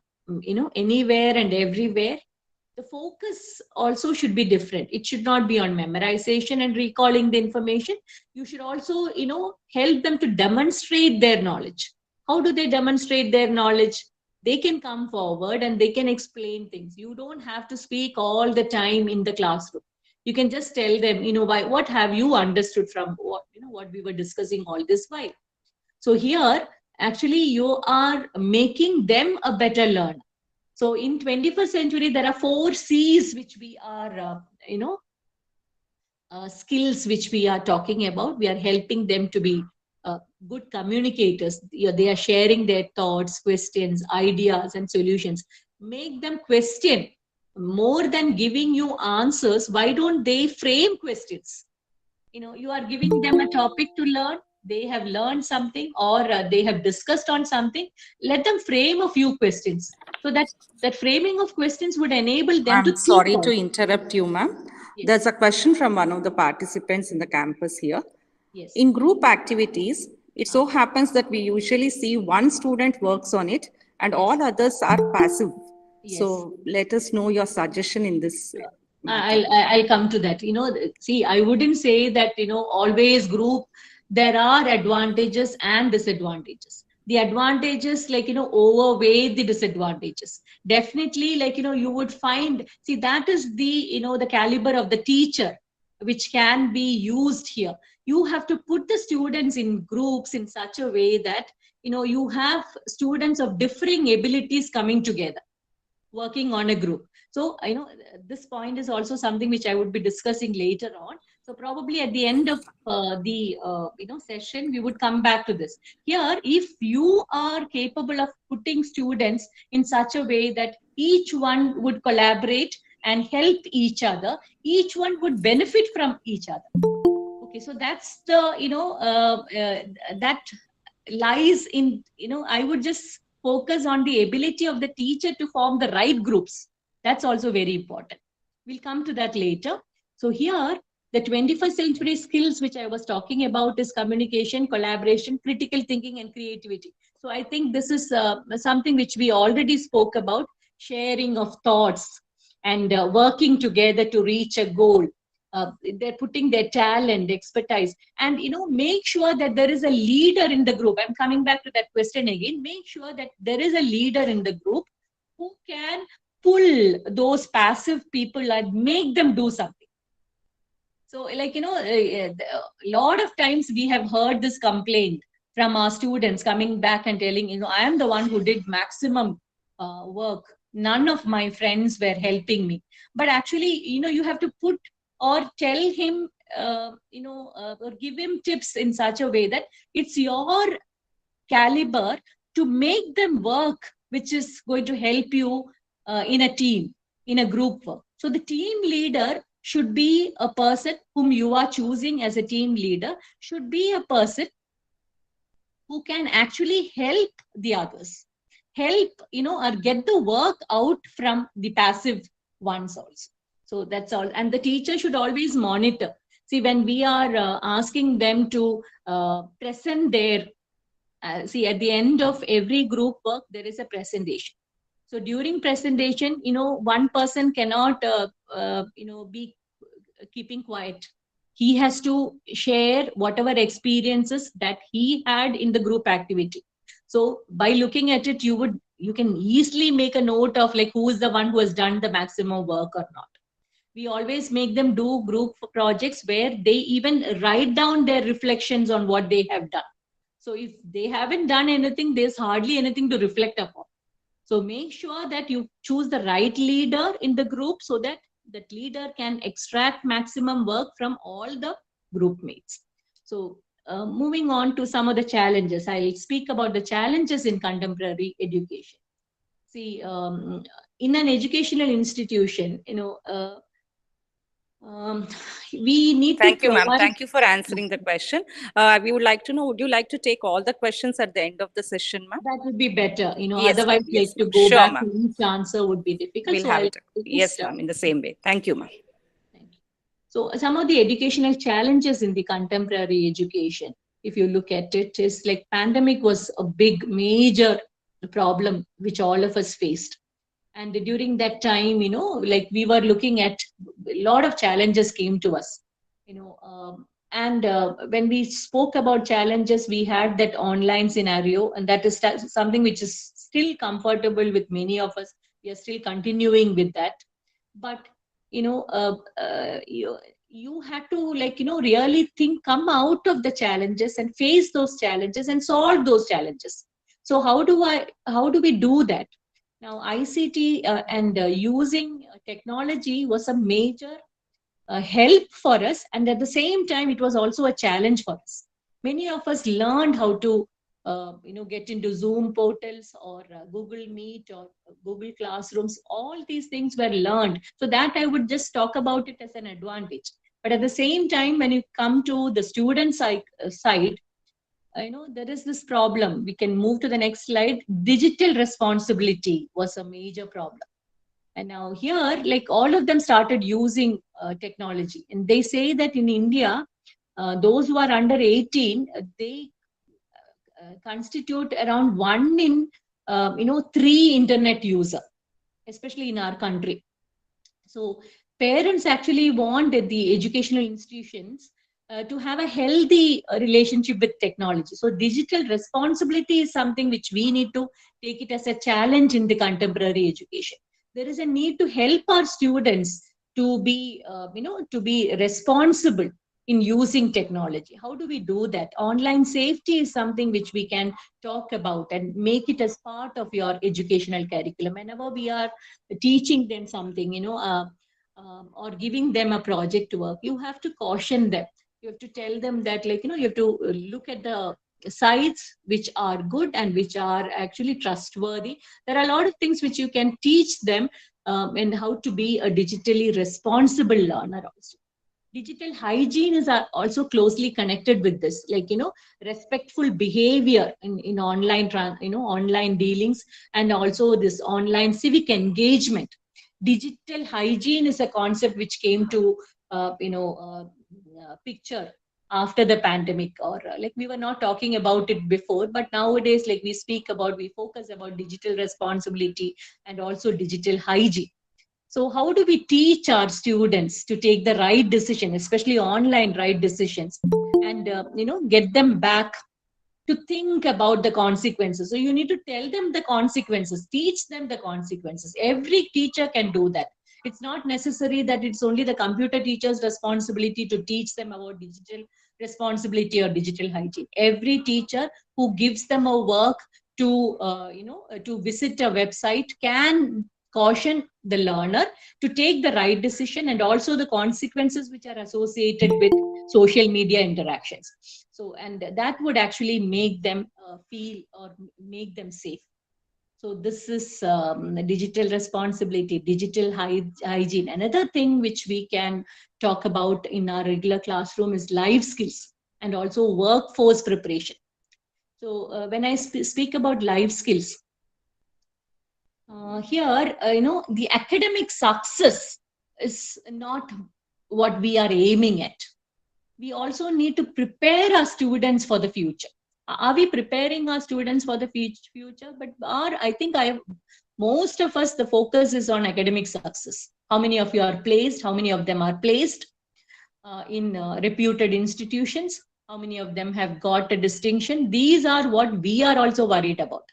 anywhere and everywhere. The focus also should be different. It should not be on memorization and recalling the information. You should also, help them to demonstrate their knowledge. How do they demonstrate their knowledge? They can come forward and they can explain things. You don't have to speak all the time in the classroom. You can just tell them, what have you understood from what we were discussing all this while. So here, actually, you are making them a better learner. So in 21st century, there are 4 C's which we are, skills which we are talking about. We are helping them to be good communicators. They are sharing their thoughts, questions, ideas, and solutions. Make them question. More than giving you answers, why don't they frame questions? You are giving them a topic to learn. They have learned something, or they have discussed on something. Let them frame a few questions, so that framing of questions would enable them to I'm think sorry to on. interrupt you, ma'am. Yes. There's a question from one of the participants in the campus here. Yes. In group activities, it so happens that we usually see one student works on it and Yes. all others are passive. Yes. So let us know your suggestion in this matter. I'll come to that. See, I wouldn't say that, always group, there are advantages and disadvantages. The advantages, overweigh the disadvantages. Definitely, you would find, see, that is the caliber of the teacher, which can be used here. You have to put the students in groups in such a way that, you have students of differing abilities coming together, working on a group. So this point is also something which I would be discussing later on. So probably at the end of the session, we would come back to this. Here, if you are capable of putting students in such a way that each one would collaborate and help each other, each one would benefit from each other. Okay, so that's the that lies in, I would just focus on the ability of the teacher to form the right groups. That's also very important. We'll come to that later. So here, the 21st century skills which I was talking about is communication, collaboration, critical thinking, and creativity. So I think this is something which we already spoke about: sharing of thoughts and working together to reach a goal. They're putting their talent, expertise, and make sure that there is a leader in the group. I'm coming back to that question again. Make sure that there is a leader in the group who can pull those passive people and make them do something. So, a lot of times we have heard this complaint from our students coming back and telling, I am the one who did maximum work. None of my friends were helping me. But actually, you have to put or tell him, or give him tips in such a way that it's your caliber to make them work, which is going to help you in a team, in a group work. So the team leader should be a person whom you are choosing as a team leader, should be a person who can actually help the others, help, or get the work out from the passive ones also. So that's all. And the teacher should always monitor. See, when we are asking them to present their, see, at the end of every group work, there is a presentation. So during presentation, one person cannot, be keeping quiet. He has to share whatever experiences that he had in the group activity. So by looking at it, you can easily make a note of like who is the one who has done the maximum work or not. We always make them do group projects where they even write down their reflections on what they have done. So if they haven't done anything, there's hardly anything to reflect upon. So make sure that you choose the right leader in the group so that that leader can extract maximum work from all the group mates. So moving on to some of the challenges, I'll speak about the challenges in contemporary education. See, in an educational institution, we need to Thank you, ma'am. provide. Thank you for answering the question. We would like to know, would you like to take all the questions at the end of the session, ma'am? That would be better. Yes, Otherwise, ma'am. like Yes, to ma'am. go Sure, back to ma'am. each answer would be difficult. We'll So have I'll it. Yes, just. ma'am. In the same way. Thank you, ma'am. Thank you. So some of the educational challenges in the contemporary education, if you look at it, is like pandemic was a big, major problem which all of us faced. And during that time, like we were looking at a lot of challenges came to us, and when we spoke about challenges, we had that online scenario, and that is something which is still comfortable with many of us. We are still continuing with that. But you know you had to, like, really think, come out of the challenges and face those challenges and solve those challenges. So how do we do that? Now ICT and using technology was a major help for us, and at the same time it was also a challenge for us. Many of us learned how to get into Zoom portals or Google Meet or Google Classrooms. All these things were learned, so that I would just talk about it as an advantage. But at the same time, when you come to the student side, there is this problem. We can move to the next slide. Digital responsibility was a major problem. And now here, like, all of them started using technology. And they say that in India, those who are under 18, they constitute around 1 in, 3 internet user, especially in our country. So parents actually want the educational institutions to have a healthy relationship with technology. So digital responsibility is something which we need to take it as a challenge in the contemporary education. There is a need to help our students to be, to be responsible in using technology. How do we do that? Online safety is something which we can talk about and make it as part of your educational curriculum. Whenever we are teaching them something, or giving them a project work, you have to caution them. You have to tell them that, like, you have to look at the sites which are good and which are actually trustworthy. There are a lot of things which you can teach them, and how to be a digitally responsible learner also. Digital hygiene is also closely connected with this, like, respectful behavior in online online dealings, and also this online civic engagement. Digital hygiene is a concept which came to picture after the pandemic, or like, we were not talking about it before, but nowadays, like, we focus about digital responsibility and also digital hygiene. So how do we teach our students to take the right decision, especially online right decisions, and get them back to think about the consequences? So you need to tell them the consequences, teach them the consequences. Every teacher can do that. It's not necessary that it's only the computer teacher's responsibility to teach them about digital responsibility or digital hygiene. Every teacher who gives them a work to to visit a website can caution the learner to take the right decision, and also the consequences which are associated with social media interactions. So, and that would actually make them feel, or make them safe. So this is digital responsibility, digital hygiene. Another thing which we can talk about in our regular classroom is life skills and also workforce preparation. So when I speak about life skills, here, the academic success is not what we are aiming at. We also need to prepare our students for the future. Are we preparing our students for the future? But most of us, the focus is on academic success. How many of you are placed? How many of them are placed in reputed institutions? How many of them have got a distinction? These are what we are also worried about.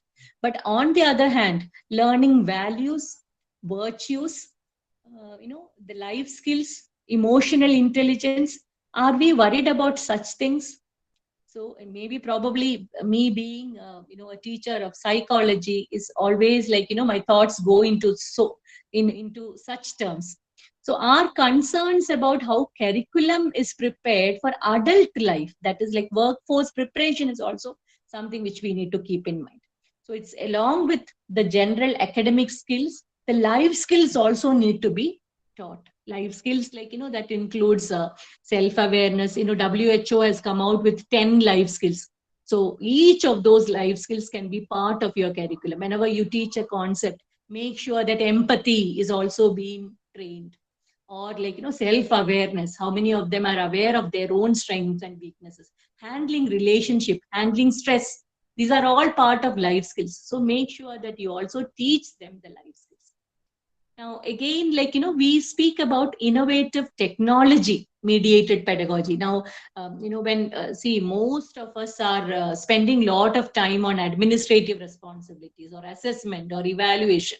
But on the other hand, learning values, virtues, the life skills, emotional intelligence, are we worried about such things? So maybe, probably, me being a teacher of psychology is always like, my thoughts go into into such terms. So our concerns about how curriculum is prepared for adult life, that is like workforce preparation, is also something which we need to keep in mind. So it's along with the general academic skills, the life skills also need to be taught. Life skills, like, that includes self-awareness. WHO has come out with 10 life skills. So each of those life skills can be part of your curriculum. Whenever you teach a concept, make sure that empathy is also being trained. Or like, self-awareness. How many of them are aware of their own strengths and weaknesses? Handling relationship, handling stress. These are all part of life skills. So make sure that you also teach them the life skills. Now, again, like, we speak about innovative technology mediated pedagogy. Now, when, see, most of us are spending a lot of time on administrative responsibilities or assessment or evaluation.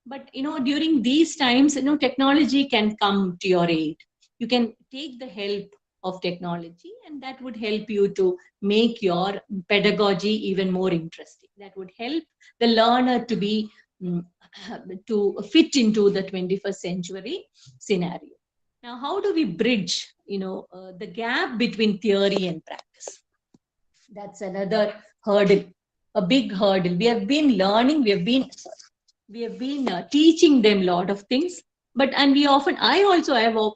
But, during these times, technology can come to your aid. You can take the help of technology, and that would help you to make your pedagogy even more interesting. That would help the learner to be mm, to fit into the 21st century scenario. Now, how do we bridge, the gap between theory and practice? That's another hurdle, a big hurdle. We have been teaching them a lot of things, but and we often, I also have, a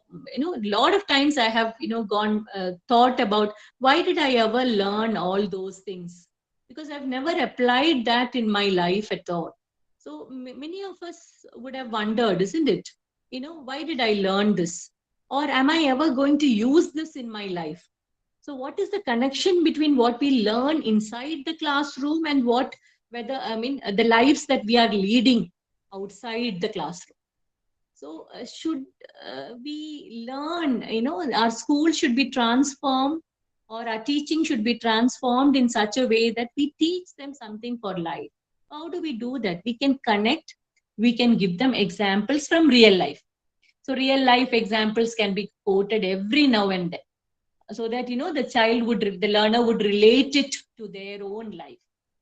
lot of times I have, gone thought about, why did I ever learn all those things? Because I've never applied that in my life at all. So many of us would have wondered, isn't it? Why did I learn this? Or am I ever going to use this in my life? So what is the connection between what we learn inside the classroom and the lives that we are leading outside the classroom? So should we learn, our school should be transformed, or our teaching should be transformed in such a way that we teach them something for life. How do we do that? We can connect, we can give them examples from real life. So real life examples can be quoted every now and then, so that the learner would relate it to their own life.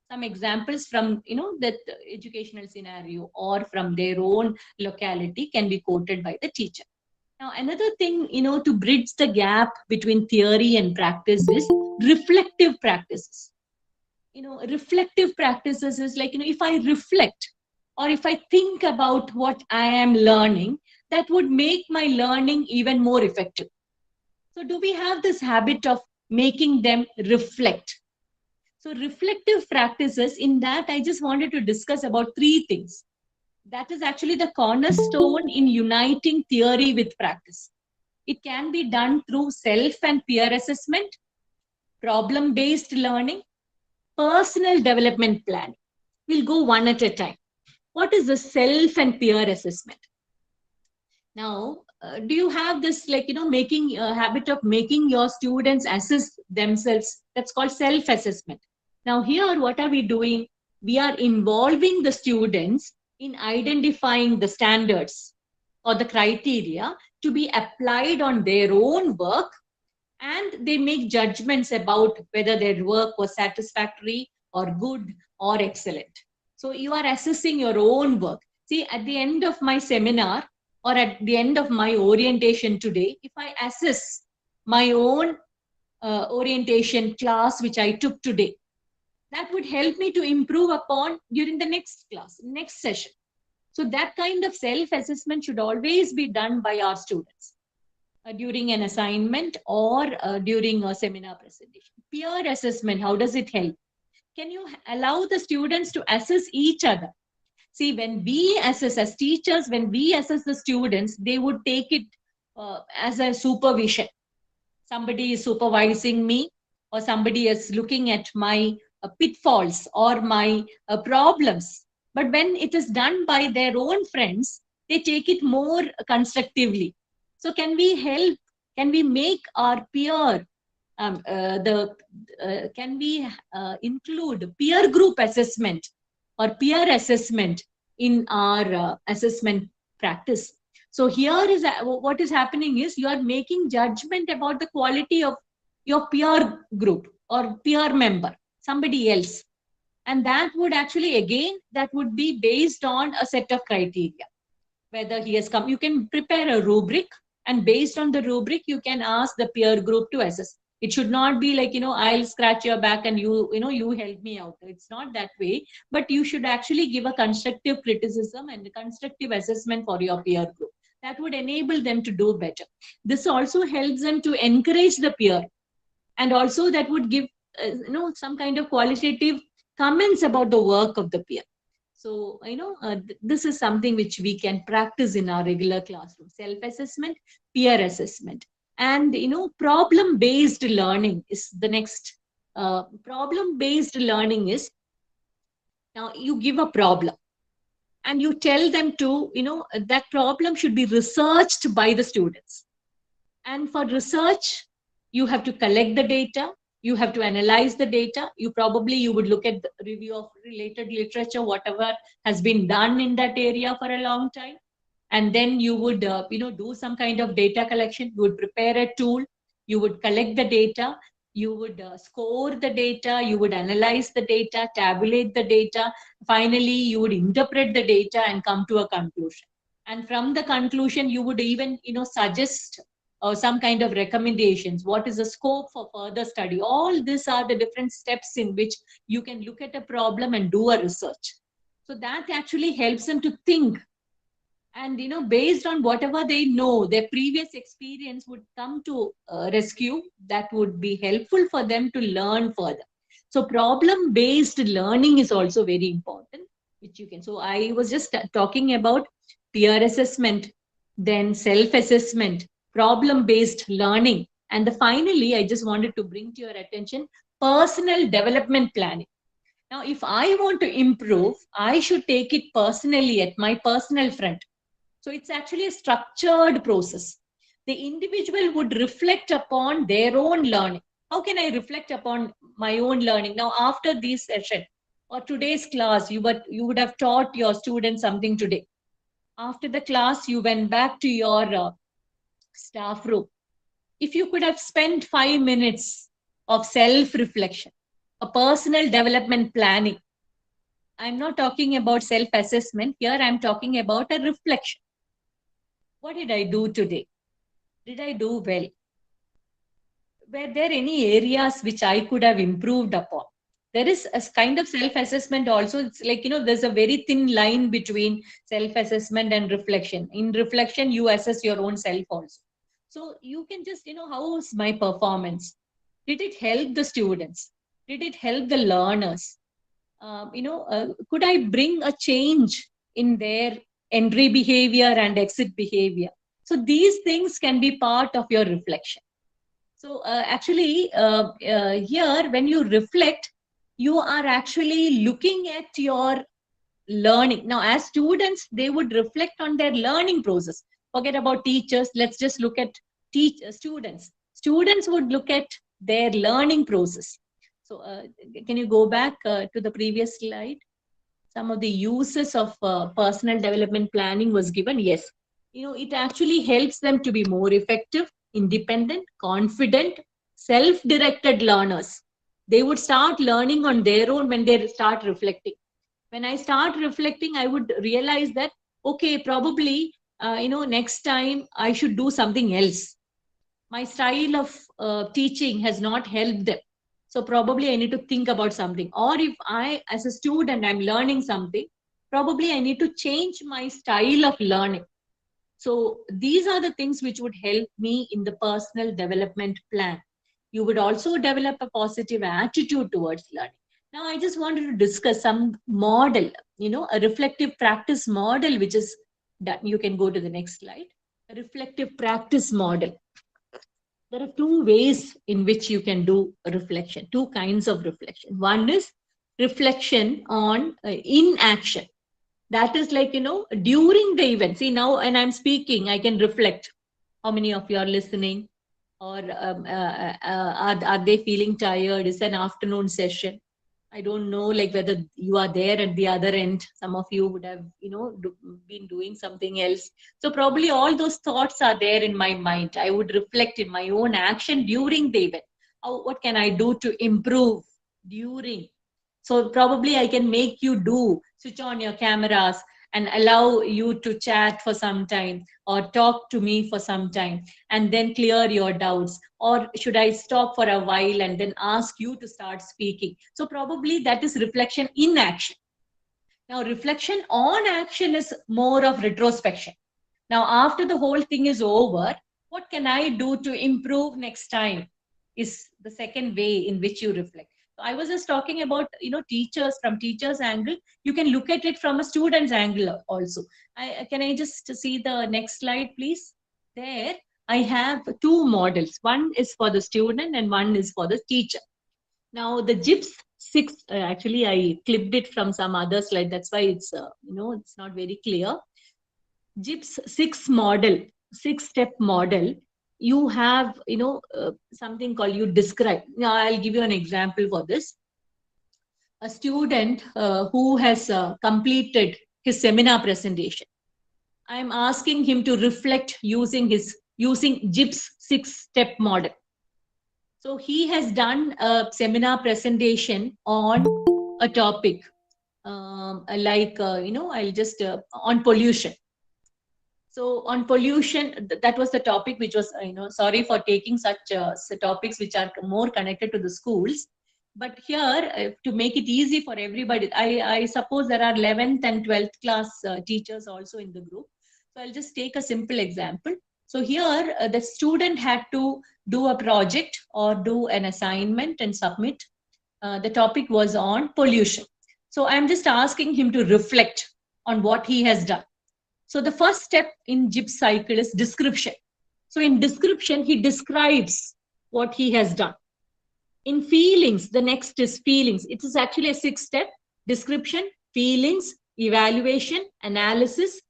Some examples from that educational scenario or from their own locality can be quoted by the teacher. Now, another thing, to bridge the gap between theory and practice is reflective practices. Reflective practices is like, if I reflect or if I think about what I am learning, that would make my learning even more effective. So do we have this habit of making them reflect? So reflective practices, in that I just wanted to discuss about three things. That is actually the cornerstone in uniting theory with practice. It can be done through self and peer assessment, problem-based learning, personal development planning. We'll go one at a time. What is the self and peer assessment? Now, do you have this, like, making a habit of making your students assess themselves? That's called self-assessment. Now, here, what are we doing? We are involving the students in identifying the standards or the criteria to be applied on their own work, and they make judgments about whether their work was satisfactory or good or excellent. So you are assessing your own work. See, at the end of my seminar or at the end of my orientation today, if I assess my own orientation class which I took today, that would help me to improve upon during the next class, next session. So that kind of self-assessment should always be done by our students during an assignment or during a seminar presentation. Peer assessment, how does it help? Can you allow the students to assess each other? See, when we assess as teachers, when we assess the students, they would take it as a supervision. Somebody is supervising me, or somebody is looking at my pitfalls or my problems. But when it is done by their own friends, they take it more constructively. So can we help? Can we make our peer can we include peer group assessment or peer assessment in our assessment practice? So here is what is happening is you are making judgment about the quality of your peer group or peer member, somebody else. And that would actually, again, that would be based on a set of criteria. whether he has come. You can prepare a rubric, and based on the rubric, you can ask the peer group to assess. It should not be like, I'll scratch your back and you help me out. It's not that way, but you should actually give a constructive criticism and a constructive assessment for your peer group. That would enable them to do better. This also helps them to encourage the peer, and also that would give some kind of qualitative comments about the work of the peer. So this is something which we can practice in our regular classroom: self assessment, peer assessment. And problem based learning is the next. Problem based learning is, now you give a problem and you tell them to, that problem should be researched by the students. And for research, you have to collect the data, you have to analyze the data. You would look at the review of related literature, whatever has been done in that area for a long time. And then you would, do some kind of data collection. You would prepare a tool, you would collect the data, you would score the data, you would analyze the data, tabulate the data. Finally, you would interpret the data and come to a conclusion. And from the conclusion, you would even, suggest some kind of recommendations. What is the scope for further study? All these are the different steps in which you can look at a problem and do a research. So that actually helps them to think. And based on whatever they know, their previous experience would come to rescue. That would be helpful for them to learn further. So problem based learning is also very important, which you can. So I was just talking about peer assessment, then self assessment, problem based learning, and finally I just wanted to bring to your attention personal development planning. Now, if I want to improve, I should take it personally at my personal front. So it's actually a structured process. The individual would reflect upon their own learning. How can I reflect upon my own learning? Now, after this session or today's class, you would have taught your students something today. After the class, you went back to your staff room. If you could have spent 5 minutes of self-reflection, a personal development planning. I'm not talking about self-assessment. Here I'm talking about a reflection. What did I do today? Did I do well? Were there any areas which I could have improved upon? There is a kind of self-assessment also. It's like, there's a very thin line between self-assessment and reflection. In reflection, you assess your own self also. So you can just, how's my performance? Did it help the students? Did it help the learners? Could I bring a change in their entry behavior and exit behavior? So these things can be part of your reflection. So actually, here, when you reflect, you are actually looking at your learning. Now, as students, they would reflect on their learning process. Forget about teachers. Let's just look at students. Students would look at their learning process. So can you go back to the previous slide? Some of the uses of personal development planning was given. Yes, it actually helps them to be more effective, independent, confident, self-directed learners. They would start learning on their own when they start reflecting. When I start reflecting, I would realize that, okay, probably, next time I should do something else. My style of teaching has not helped them. So probably I need to think about something. Or if I, as a student, I'm learning something, probably I need to change my style of learning. So these are the things which would help me in the personal development plan. You would also develop a positive attitude towards learning. Now, I just wanted to discuss some model, a reflective practice model, which is done. You can go to the next slide. A reflective practice model. There are two ways in which you can do reflection, two kinds of reflection. One is reflection on inaction. That is like, during the event. See, now, and I'm speaking, I can reflect. How many of you are listening? Or are they feeling tired? It's an afternoon session. I don't know, like whether you are there at the other end. Some of you would have, been doing something else. So probably all those thoughts are there in my mind. I would reflect in my own action during the event. What can I do to improve during? So probably I can make you switch on your cameras and allow you to chat for some time or talk to me for some time and then clear your doubts? Or should I stop for a while and then ask you to start speaking? So probably that is reflection in action. Now, reflection on action is more of retrospection. Now, after the whole thing is over, what can I do to improve next time? Is the second way in which you reflect. So I was just talking about, teachers, from teachers' angle. You can look at it from a student's angle also. Can I just see the next slide, please? There, I have two models. One is for the student and one is for the teacher. Now, the GIPS 6, actually, I clipped it from some other slide. That's why it's, it's not very clear. GIPS 6 model, 6-step model, you have, something called you describe. Now, I'll give you an example for this. A student who has completed his seminar presentation, I'm asking him to reflect using GIPS 6-step model. So he has done a seminar presentation on a topic I'll just on pollution. So on pollution, that was the topic which was, sorry for taking such topics which are more connected to the schools. But here, to make it easy for everybody, I suppose there are 11th and 12th class teachers also in the group. So I'll just take a simple example. So here, the student had to do a project or do an assignment and submit. The topic was on pollution. So I'm just asking him to reflect on what he has done. So the first step in GIPS cycle is description. So in description, he describes what he has done. In feelings, the next is feelings. It is actually a 6-step: description, feelings, evaluation, analysis.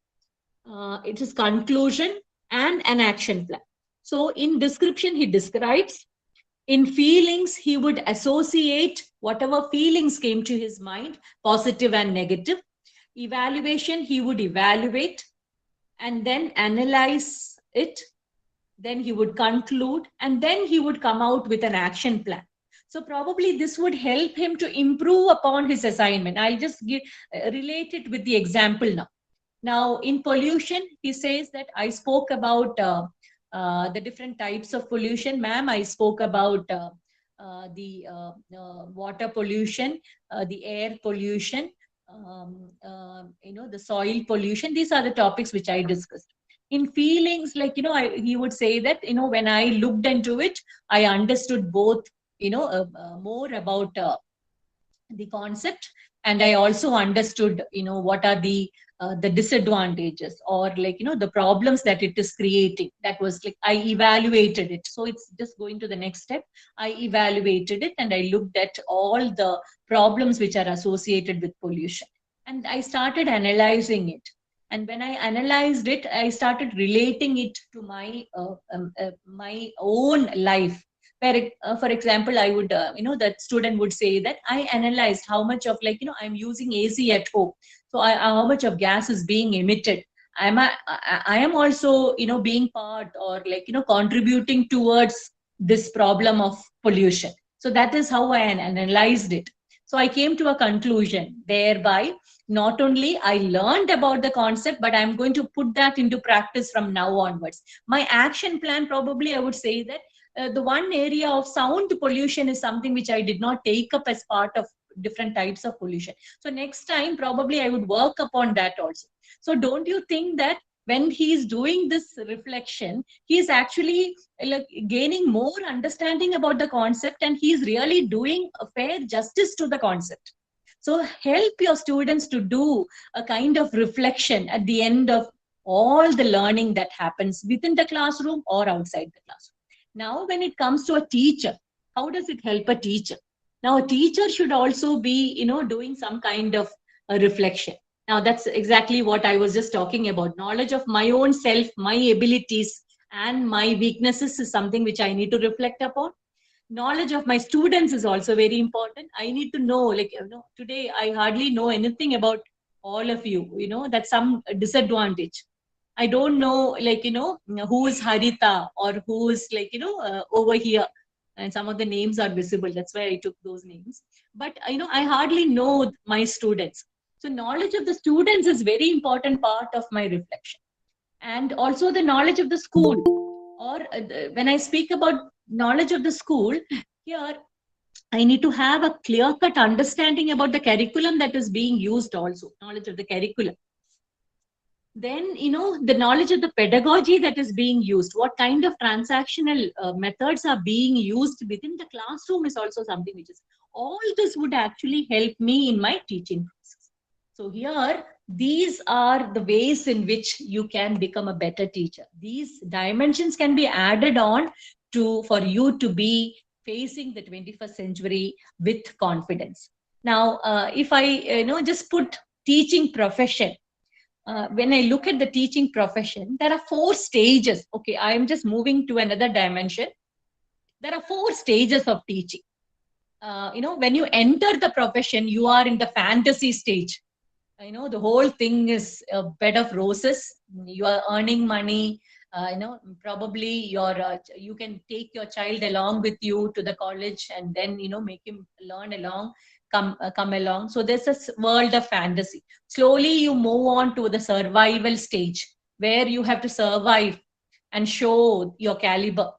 It is conclusion and an action plan. So in description, he describes. In feelings, he would associate whatever feelings came to his mind, positive and negative. Evaluation, he would evaluate and then analyze it. Then he would conclude, and then he would come out with an action plan. So probably this would help him to improve upon his assignment. I'll just relate it with the example now. Now, in pollution, he says that I spoke about the different types of pollution. Ma'am, I spoke about the water pollution, the air pollution, the soil pollution. These are the topics which I discussed. In feelings, he would say that, when I looked into it, I understood both, more about the concept, and I also understood, what are the disadvantages or the problems that it is creating. That was I evaluated it. So it's just going to the next step. I evaluated it and I looked at all the problems which are associated with pollution, and I started analyzing it. And when I analyzed it, I started relating it to my my own life. Where, for example, I would, that student would say that I analyzed how much of I'm using AC at home. So how much of gas is being emitted. I am also, being part or contributing towards this problem of pollution. So that is how I analyzed it. So I came to a conclusion. Thereby, not only I learned about the concept, but I'm going to put that into practice from now onwards. My action plan, probably I would say that the one area of sound pollution is something which I did not take up as part of different types of pollution. So next time, probably I would work upon that also. So don't you think that when he is doing this reflection, he is actually gaining more understanding about the concept, and he is really doing a fair justice to the concept. So help your students to do a kind of reflection at the end of all the learning that happens within the classroom or outside the classroom. Now, when it comes to a teacher, how does it help a teacher? Now, a teacher should also be, doing some kind of a reflection. Now, that's exactly what I was just talking about. Knowledge of my own self, my abilities, and my weaknesses is something which I need to reflect upon. Knowledge of my students is also very important. I need to know, today I hardly know anything about all of you. That's some disadvantage. I don't know, who is Harita or who is over here. And some of the names are visible. That's why I took those names. But, I hardly know my students. So knowledge of the students is very important part of my reflection. And also the knowledge of the school, or when I speak about knowledge of the school, here I need to have a clear cut understanding about the curriculum that is being used, also knowledge of the curriculum. Then, the knowledge of the pedagogy that is being used, what kind of transactional methods are being used within the classroom is also something which is, all this would actually help me in my teaching process. So here, these are the ways in which you can become a better teacher. These dimensions can be added on for you to be facing the 21st century with confidence. Now, if I, just put teaching profession, when I look at the teaching profession, there are 4 stages. Okay, I am just moving to another dimension. There are 4 stages of teaching. When you enter the profession, you are in the fantasy stage. The whole thing is a bed of roses. You are earning money. Probably you can take your child along with you to the college, and then make him learn along, come along. So there's a world of fantasy. Slowly you move on to the survival stage, where you have to survive and show your caliber.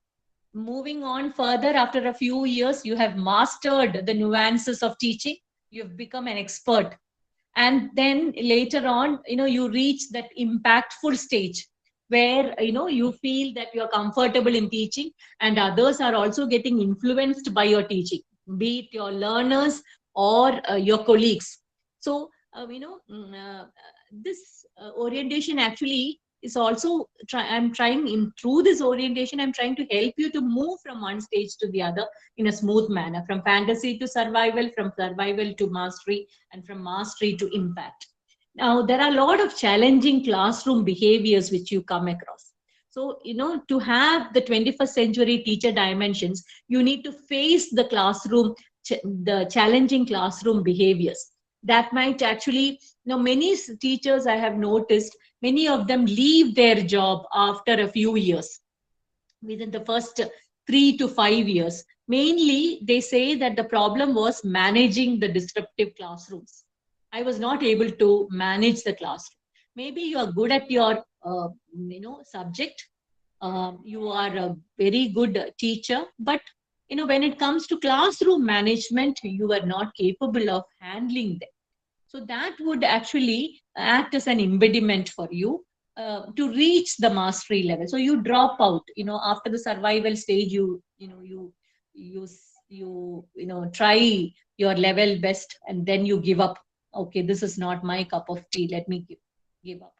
Moving on further, after a few years, you have mastered the nuances of teaching. You've become an expert. And then later on, you reach that impactful stage, where you feel that you're comfortable in teaching, and others are also getting influenced by your teaching, be it your learners or your colleagues. So this orientation actually is also I'm trying, in through this orientation, I'm trying to help you to move from one stage to the other in a smooth manner, from fantasy to survival, from survival to mastery, and from mastery to impact. Now, there are a lot of challenging classroom behaviors which you come across. So, to have the 21st century teacher dimensions, you need to face the classroom, the challenging classroom behaviors. That might actually, many teachers I have noticed, many of them leave their job after a few years, within the first 3 to 5 years. Mainly, they say that the problem was managing the disruptive classrooms. I was not able to manage the classroom. Maybe you are good at your subject. You are a very good teacher, but when it comes to classroom management, you are not capable of handling them. So that would actually act as an impediment for you to reach the mastery level. So you drop out. After the survival stage, you try your level best, and then you give up. Okay, this is not my cup of tea. Let me give up.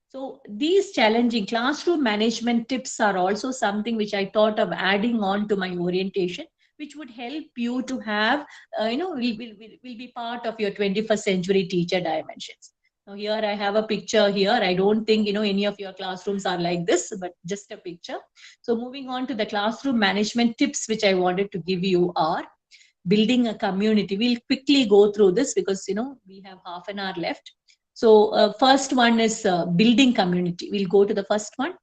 So these challenging classroom management tips are also something which I thought of adding on to my orientation, which would help you to have, will be part of your 21st century teacher dimensions. Now here I have a picture here. I don't think, any of your classrooms are like this, but just a picture. So moving on to the classroom management tips, which I wanted to give you are building a community. We'll quickly go through this because, we have half an hour left. So first one is building community. We'll go to the first one.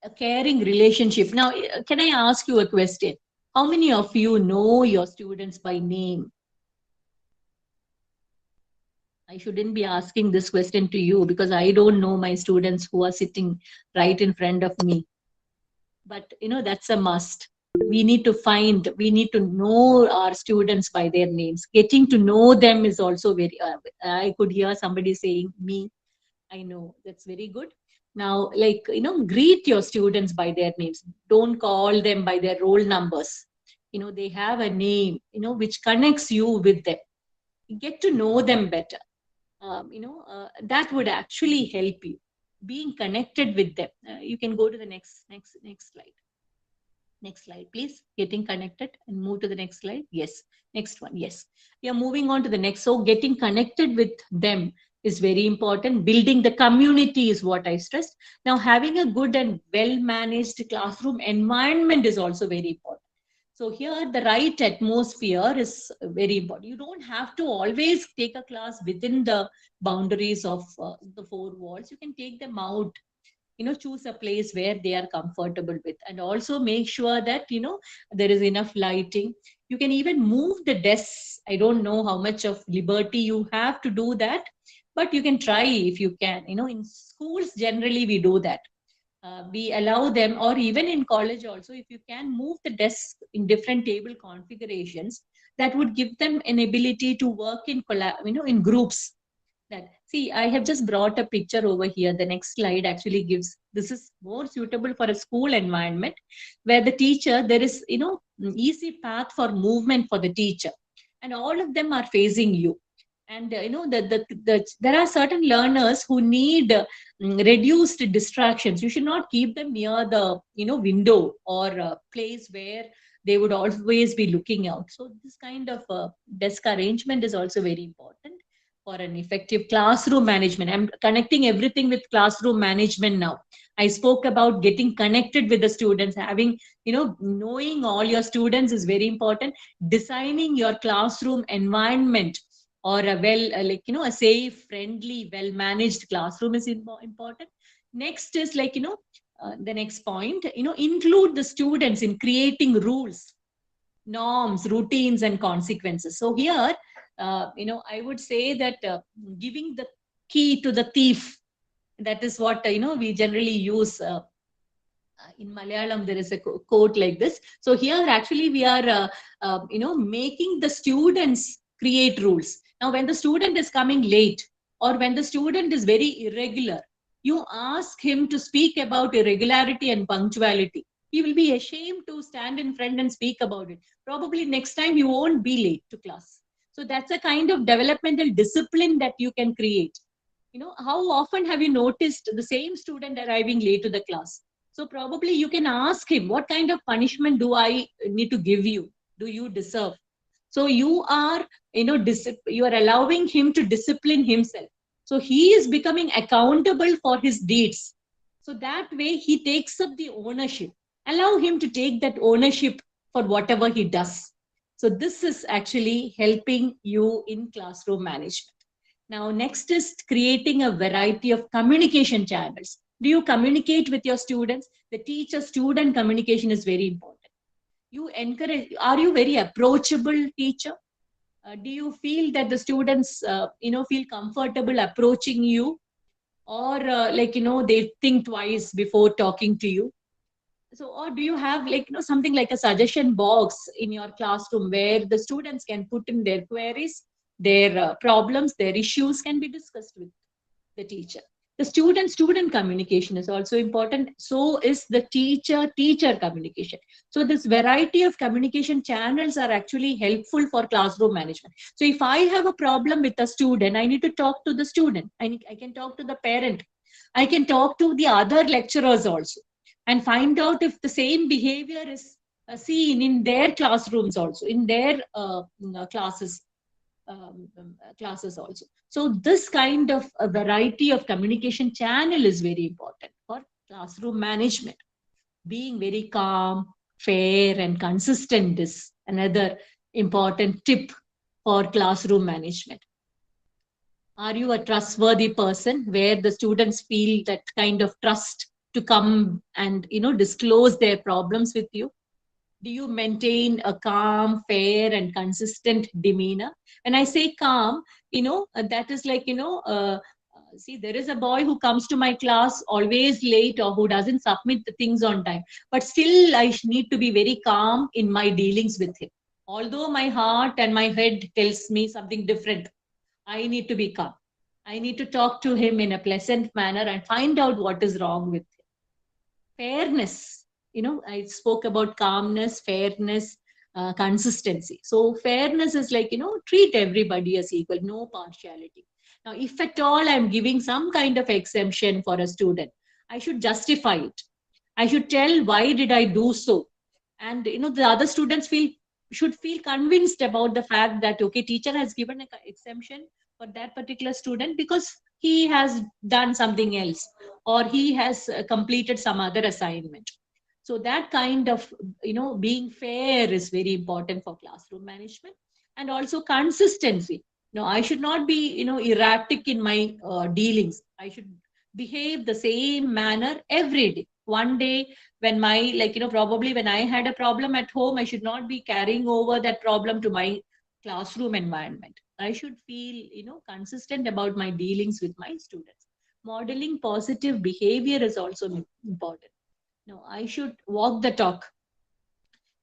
A caring relationship. Now, can I ask you a question? How many of you know your students by name? I shouldn't be asking this question to you because I don't know my students who are sitting right in front of me. But, that's a must. We need to know our students by their names. Getting to know them is also very, I could hear somebody saying me. I know, that's very good. Now, greet your students by their names. Don't call them by their roll numbers. They have a name, which connects you with them. Get to know them better. That would actually help you. Being connected with them. You can go to the next slide. Next slide, please. Getting connected, and move to the next slide. Yes. Next one. Yes. We are moving on to the next. So getting connected with them is very important. Building the community is what I stressed. Now, having a good and well-managed classroom environment is also very important. So here, the right atmosphere is very important. You don't have to always take a class within the boundaries of the 4 walls. You can take them out. choose a place where they are comfortable with, and also make sure that there is enough lighting. You can even move the desks. I don't know how much of liberty you have to do that, but you can try if you can. In schools generally we do that. We allow them, or even in college also, if you can move the desk in different table configurations, that would give them an ability to work in in groups. That, see, I have just brought a picture over here. The next slide actually gives, this is more suitable for a school environment, where the teacher, there is easy path for movement for the teacher, and all of them are facing you. And there are certain learners who need reduced distractions. You should not keep them near the window or place where they would always be looking out. So this kind of desk arrangement is also very important for an effective classroom management. I'm connecting everything with classroom management now. I spoke about getting connected with the students, having, knowing all your students is very important. Designing your classroom environment, or a a safe, friendly, well managed classroom is important. Next is the next point, include the students in creating rules, norms, routines, and consequences. So here, I would say that giving the key to the thief, that is what we generally use. In Malayalam, there is a quote like this. So here, actually, we are, making the students create rules. Now, when the student is coming late, or when the student is very irregular, you ask him to speak about irregularity and punctuality. He will be ashamed to stand in front and speak about it. Probably next time you won't be late to class. So that's a kind of developmental discipline that you can create. How often have you noticed the same student arriving late to the class? So probably you can ask him, what kind of punishment do I need to give you? Do you deserve? So you are, you are allowing him to discipline himself. So he is becoming accountable for his deeds. So that way he takes up the ownership. Allow him to take that ownership for whatever he does. So this is actually helping you in classroom management. Now, next is creating a variety of communication channels. Do you communicate with your students? The teacher-student communication is very important. You encourage, are you very approachable teacher? Do you feel that the students, feel comfortable approaching you? Or they think twice before talking to you? So, or do you have something like a suggestion box in your classroom where the students can put in their queries, their problems, their issues can be discussed with the teacher? The student communication is also important. So is the teacher communication. So this variety of communication channels are actually helpful for classroom management. So if I have a problem with a student, I need to talk to the student. I can talk to the parent. I can talk to the other lecturers also, and find out if the same behavior is seen in their classrooms also, in their classes also. So this kind of a variety of communication channel is very important for classroom management. Being very calm, fair, and consistent is another important tip for classroom management. Are you a trustworthy person where the students feel that kind of trust to come and disclose their problems with you? Do you maintain a calm, fair, and consistent demeanor? When I say calm, that is see, there is a boy who comes to my class always late, or who doesn't submit the things on time, but still I need to be very calm in my dealings with him. Although my heart and my head tells me something different, I need to be calm. I need to talk to him in a pleasant manner and find out what is wrong with him. Fairness, I spoke about calmness, fairness, consistency. So fairness is treat everybody as equal, no partiality. Now, if at all I'm giving some kind of exemption for a student, I should justify it. I should tell why did I do so. And the other students should feel convinced about the fact that, okay, teacher has given an exemption for that particular student because he has done something else, or he has completed some other assignment. So that kind of being fair is very important for classroom management. And also consistency. I should not be erratic in my dealings. I should behave the same manner every day. One day when my, probably when I had a problem at home, I should not be carrying over that problem to my classroom environment. I should feel, consistent about my dealings with my students. Modeling positive behavior is also important. No, I should walk the talk.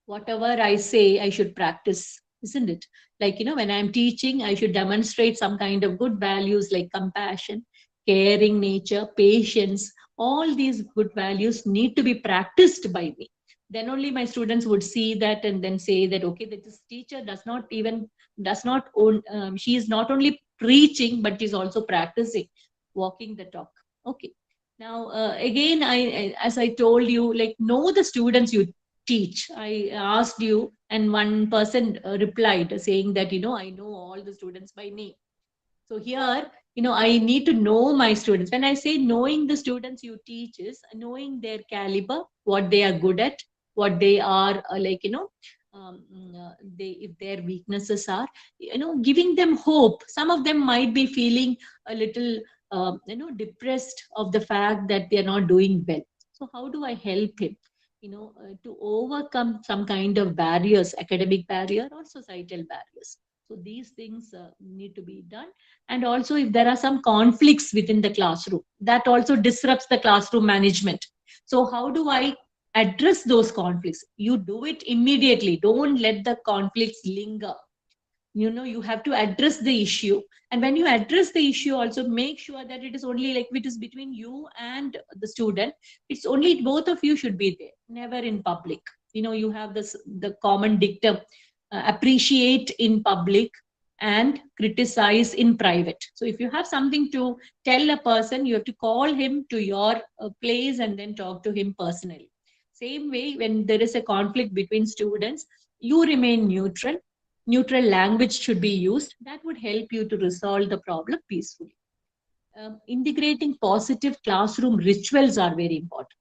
Whatever I say, I should practice, isn't it? Like, when I'm teaching, I should demonstrate some kind of good values like compassion, caring nature, patience. All these good values need to be practiced by me. Then only my students would see that and then say that, okay, that this teacher does not own, she is not only preaching, but is also practicing, walking the talk. Okay. Now, again, as I told you, like, know the students you teach. I asked you, and one person replied saying that, I know all the students by name. So here, I need to know my students. When I say knowing the students you teach is knowing their caliber, what they are good at, what they are they, if their weaknesses are, giving them hope. Some of them might be feeling a little, depressed of the fact that they are not doing well. So how do I help him? To overcome some kind of barriers, academic barrier or societal barriers. So these things need to be done. And also, if there are some conflicts within the classroom, that also disrupts the classroom management. So how do I address those conflicts? You do it immediately. Don't let the conflicts linger. You have to address the issue. And when you address the issue, also make sure that it is only like it is between you and the student. It's only both of you should be there, never in public. You have this, the common dictum, appreciate in public and criticize in private. So if you have something to tell a person, you have to call him to your place and then talk to him personally. Same way, when there is a conflict between students, you remain neutral. Neutral language should be used. That would help you to resolve the problem peacefully. Integrating positive classroom rituals are very important.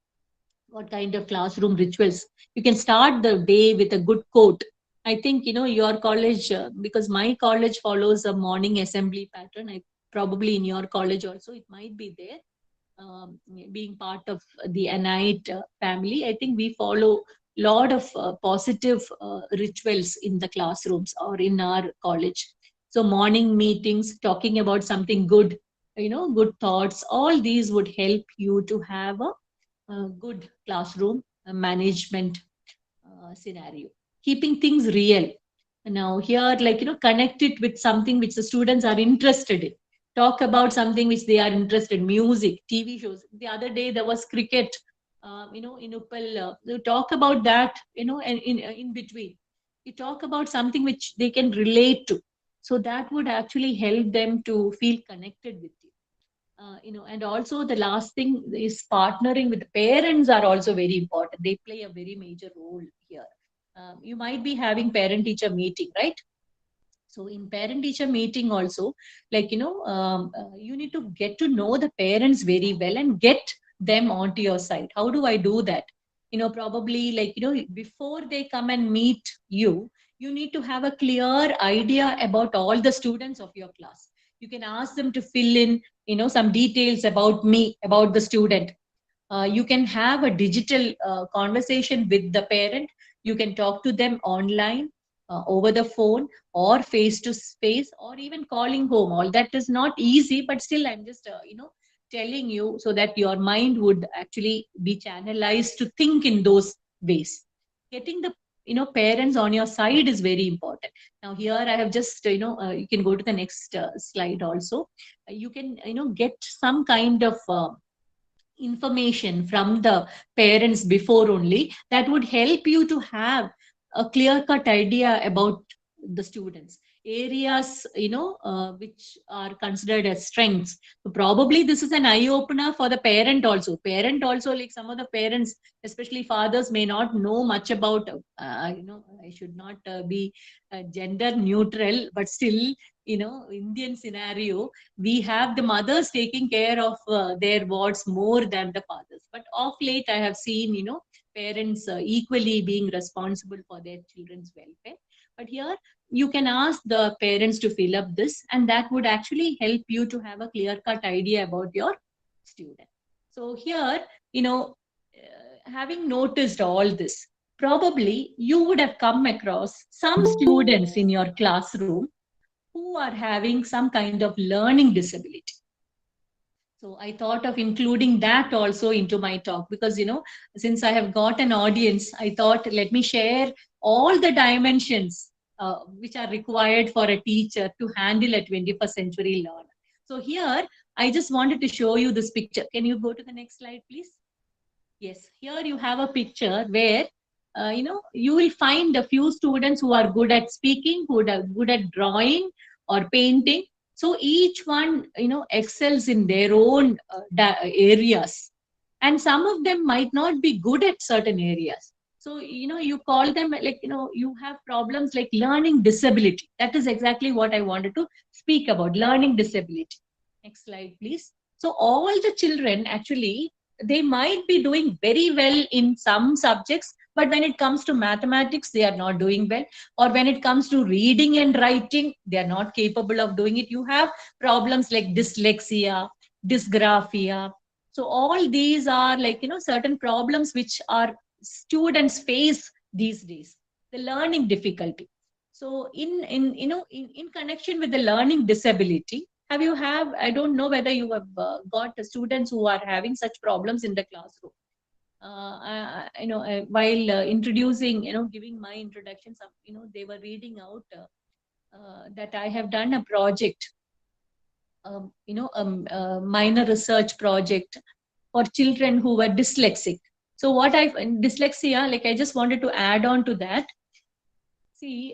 What kind of classroom rituals? You can start the day with a good quote. I think, your college, because my college follows a morning assembly pattern. Probably in your college also, it might be there. Being part of the Anite family, I think we follow lot of positive rituals in the classrooms or in our college. So morning meetings, talking about something good, good thoughts, all these would help you to have a good classroom management scenario. Keeping things real. Now here, connect it with something which the students are interested in. Talk about something which they are interested in, music, TV shows. The other day there was cricket, in Uppal. You talk about that, and in between. You talk about something which they can relate to. So that would actually help them to feel connected with you. And also the last thing is partnering with the parents are also very important. They play a very major role here. You might be having parent teacher meeting, right? So in parent teacher meeting also, you need to get to know the parents very well and get them onto your side. How do I do that? Probably before they come and meet you, you need to have a clear idea about all the students of your class. You can ask them to fill in, some details about me, about the student. You can have a digital conversation with the parent. You can talk to them online, over the phone, or face to face, or even calling home. All that is not easy, but still I'm just telling you so that your mind would actually be channelized to think in those ways. Getting the parents on your side is very important. Now here I have just you can go to the next slide also. You can get some kind of information from the parents before only. That would help you to have a clear cut idea about the students areas, which are considered as strengths. So probably this is an eye opener for the parent also, like some of the parents, especially fathers, may not know much about I should not be gender neutral, but still, Indian scenario, we have the mothers taking care of their wards more than the fathers. But of late, I have seen, parents equally being responsible for their children's welfare. But here, you can ask the parents to fill up this, and that would actually help you to have a clear cut idea about your student. So here, having noticed all this, probably you would have come across some students in your classroom who are having some kind of learning disability. So I thought of including that also into my talk because, since I have got an audience, I thought let me share all the dimensions which are required for a teacher to handle a 21st century learner. So here, I just wanted to show you this picture. Can you go to the next slide, please? Yes, here you have a picture where, you will find a few students who are good at speaking, who are good at drawing or painting. So each one, excels in their own areas. And some of them might not be good at certain areas. So, you call them like, you have problems like learning disability. That is exactly what I wanted to speak about, learning disability. Next slide, please. So all the children actually, they might be doing very well in some subjects, but when it comes to mathematics, they are not doing well. Or when it comes to reading and writing, they are not capable of doing it. You have problems like dyslexia, dysgraphia. So all these are like, certain problems which our students face these days, the learning difficulty. So in connection with the learning disability, I don't know whether you have got students who are having such problems in the classroom. While introducing, giving my introduction, some, they were reading out that I have done a project, a minor research project for children who were dyslexic. So dyslexia, like I just wanted to add on to that. See,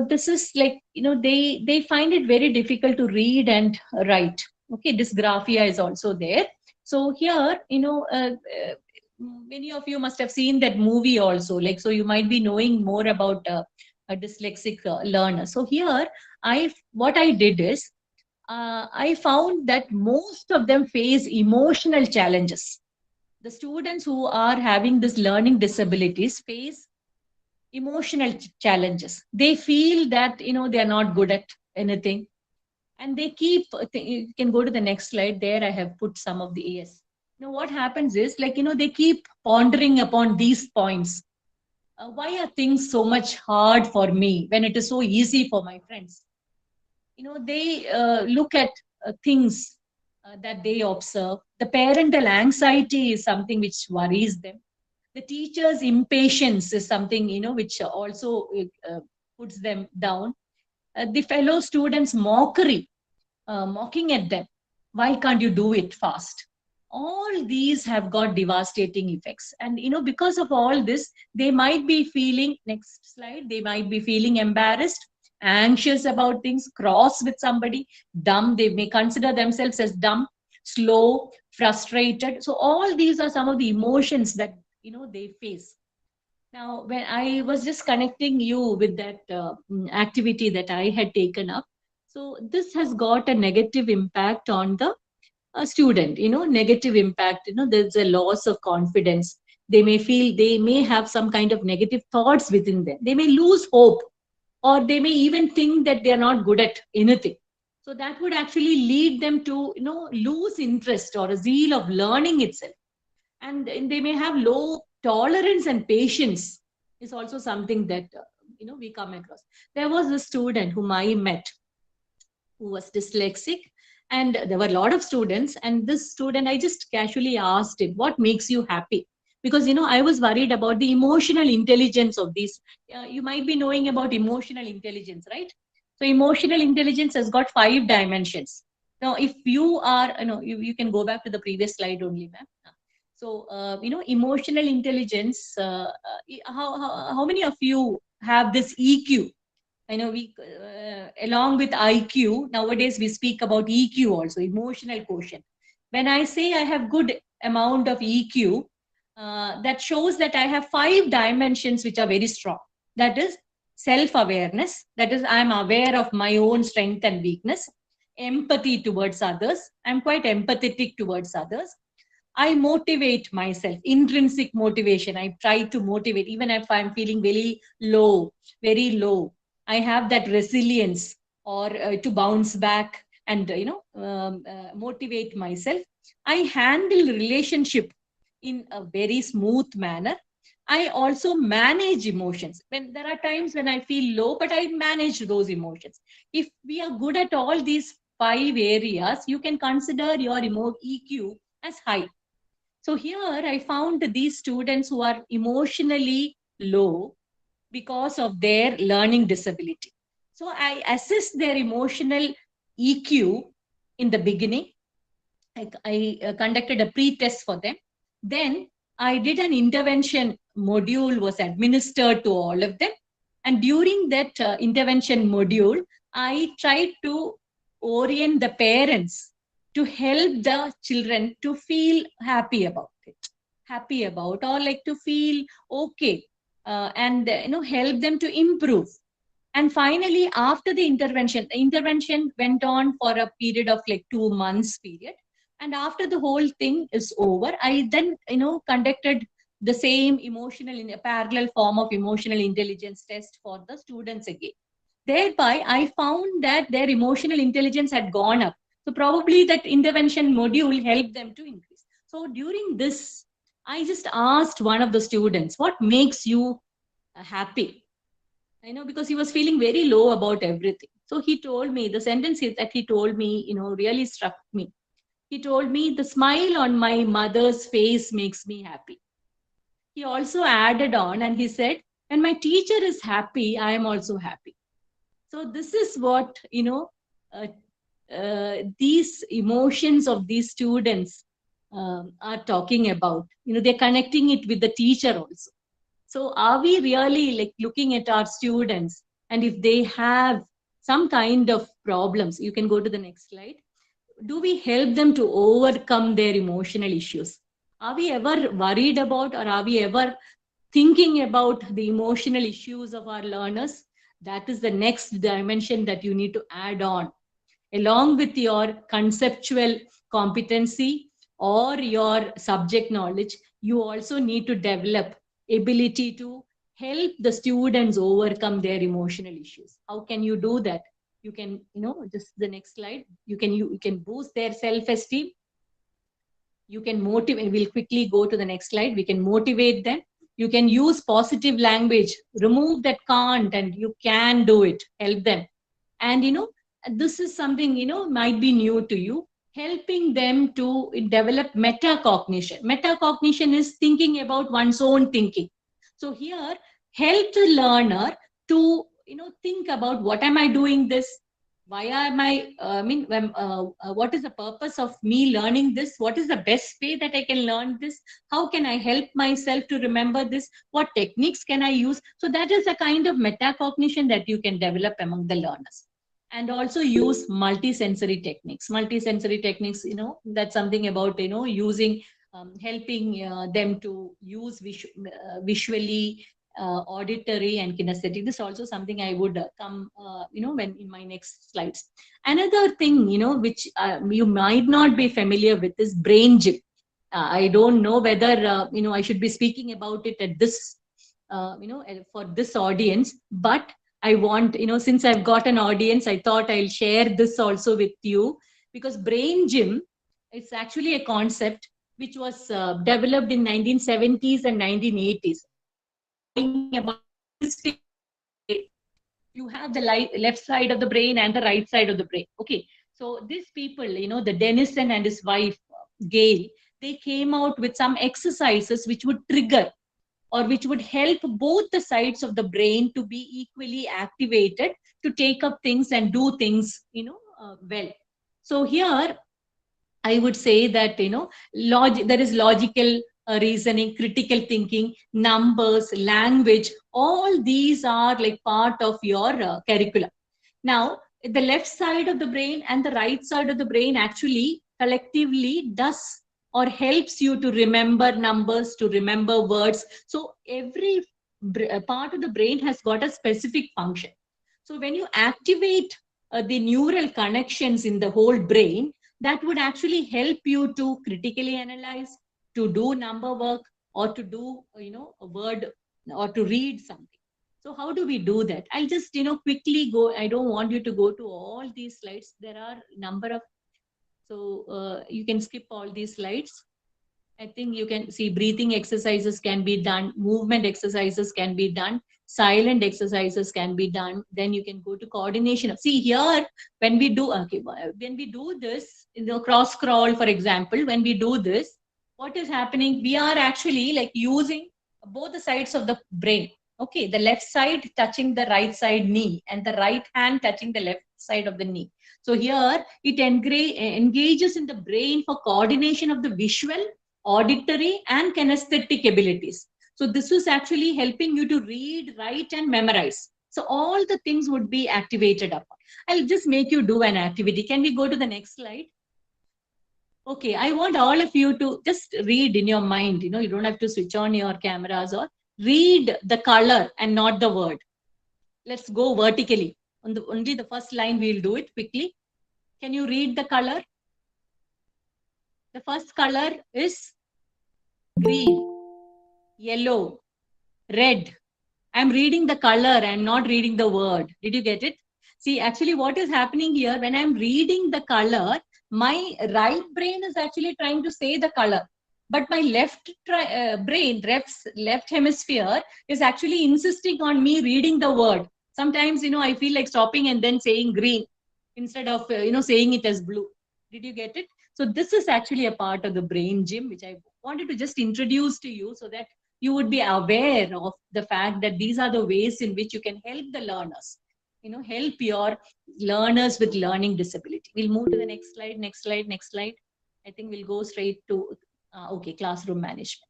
this is like, they find it very difficult to read and write. Okay, dysgraphia is also there. So here, many of you must have seen that movie also. Like, so you might be knowing more about a dyslexic learner. So here, what I did is, I found that most of them face emotional challenges. The students who are having this learning disabilities face emotional challenges. They feel that, they are not good at anything, and they keep you can go to the next slide. There I have put some of the as. What happens is, like, they keep pondering upon these points. Why are things so much hard for me when it is so easy for my friends? They look at things that they observe. The parental anxiety is something which worries them. The teacher's impatience is something, which also puts them down. The fellow students mockery, mocking at them, why can't you do it fast? All these have got devastating effects, and because of all this, they might be feeling, next slide, they might be feeling embarrassed, anxious about things, cross with somebody, dumb, they may consider themselves as dumb, slow, frustrated. So all these are some of the emotions that they face. Now, when I was just connecting you with that activity that I had taken up, so this has got a negative impact on the student, negative impact, there's a loss of confidence. They may have some kind of negative thoughts within them. They may lose hope, or they may even think that they are not good at anything. So that would actually lead them to, lose interest or a zeal of learning itself. And they may have low tolerance, and patience is also something that we come across. There was a student whom I met who was dyslexic, and there were a lot of students, and this student, I just casually asked him, what makes you happy? Because I was worried about the emotional intelligence of these. You might be knowing about emotional intelligence, right? So emotional intelligence has got 5 dimensions. Now if you are, you can go back to the previous slide only, ma'am. So, emotional intelligence, how many of you have this EQ? I know along with IQ, nowadays we speak about EQ also, emotional quotient. When I say I have good amount of EQ, that shows that I have 5 dimensions which are very strong. That is self-awareness. That is, I'm aware of my own strength and weakness. Empathy towards others. I'm quite empathetic towards others. I motivate myself, intrinsic motivation. I try to motivate, even if I'm feeling very low. I have that resilience or to bounce back and, motivate myself. I handle relationship in a very smooth manner. I also manage emotions. When there are times when I feel low, but I manage those emotions. If we are good at all these 5 areas, you can consider your EQ as high. So here I found these students who are emotionally low because of their learning disability. So I assessed their emotional EQ in the beginning. I conducted a pre-test for them. Then I did an intervention module was administered to all of them. And during that intervention module, I tried to orient the parents to help the children to feel happy about it, happy about, or like to feel okay, and help them to improve. And finally, after the intervention went on for a period of like 2 months period. And after the whole thing is over, I then, conducted the same emotional in a parallel form of emotional intelligence test for the students again. Thereby, I found that their emotional intelligence had gone up. So probably that intervention module helped them to increase. So during this, I just asked one of the students, what makes you happy? Because he was feeling very low about everything. So he told me the sentence that he told me, really struck me. He told me, the smile on my mother's face makes me happy. He also added on and he said, when my teacher is happy, I am also happy. So this is what, uh, these emotions of these students are talking about. They're connecting it with the teacher also. So are we really like looking at our students, and if they have some kind of problems, you can go to the next slide. Do we help them to overcome their emotional issues? Are we ever worried about, or are we ever thinking about the emotional issues of our learners? That is the next dimension that you need to add on. Along with your conceptual competency or your subject knowledge, you also need to develop ability to help the students overcome their emotional issues. How can you do that? You can, just the next slide. You can boost their self-esteem. You can motivate. We'll quickly go to the next slide. We can motivate them. You can use positive language, remove that can't, and you can do it. Help them. And this is something might be new to you, helping them to develop metacognition. Metacognition is thinking about one's own thinking. So here, help the learner to think about, what am I doing this, why am I what is the purpose of me learning this, what is the best way that I can learn this, how can I help myself to remember this, what techniques can I use. So that is a kind of metacognition that you can develop among the learners. And also use multisensory techniques. Multisensory techniques, that's something about using helping them to use visually, auditory and kinesthetic. This is also something I would come when in my next slides. Another thing which you might not be familiar with is brain gym. I don't know whether I should be speaking about it at this for this audience, but I want, since I've got an audience, I thought I'll share this also with you, because brain gym, it's actually a concept which was developed in 1970s and 1980s. Talking about holistic brain. You have the left side of the brain and the right side of the brain. Okay. So these people, the Denison and his wife, Gail, they came out with some exercises which would trigger, or which would help both the sides of the brain to be equally activated to take up things and do things, well. So here, I would say that, there is logical reasoning, critical thinking, numbers, language, all these are like part of your curriculum. Now, the left side of the brain and the right side of the brain actually collectively does or helps you to remember numbers, to remember words. So every part of the brain has got a specific function. So when you activate the neural connections in the whole brain, that would actually help you to critically analyze, to do number work, or to do, a word, or to read something. So how do we do that? I'll just, quickly go. I don't want you to go to all these slides. There are a number of So you can skip all these slides. I think you can see breathing exercises can be done, movement exercises can be done, silent exercises can be done. Then you can go to coordination. See here, when we do, okay, when we do this, in the cross scroll, for example, when we do this, what is happening? We are actually like using both the sides of the brain. Okay, the left side touching the right side knee and the right hand touching the left side of the knee. So here it engages in the brain for coordination of the visual, auditory, and kinesthetic abilities. So this is actually helping you to read, write, and memorize. So all the things would be activated upon. I'll just make you do an activity. Can we go to the next slide? Okay, I want all of you to just read in your mind. You don't have to switch on your cameras or read the color and not the word. Let's go vertically. Only the first line we'll do it quickly. Can you read the color? The first color is green, yellow, red. I'm reading the color, I'm not reading the word. Did you get it? See, actually what is happening here, when I'm reading the color, my right brain is actually trying to say the color. But my brain, left hemisphere, is actually insisting on me reading the word. Sometimes, I feel like stopping and then saying green instead of, saying it as blue. Did you get it? So this is actually a part of the brain gym, which I wanted to just introduce to you so that you would be aware of the fact that these are the ways in which you can help the learners, help your learners with learning disability. We'll move to the next slide, next slide, next slide. I think we'll go straight to, okay, classroom management.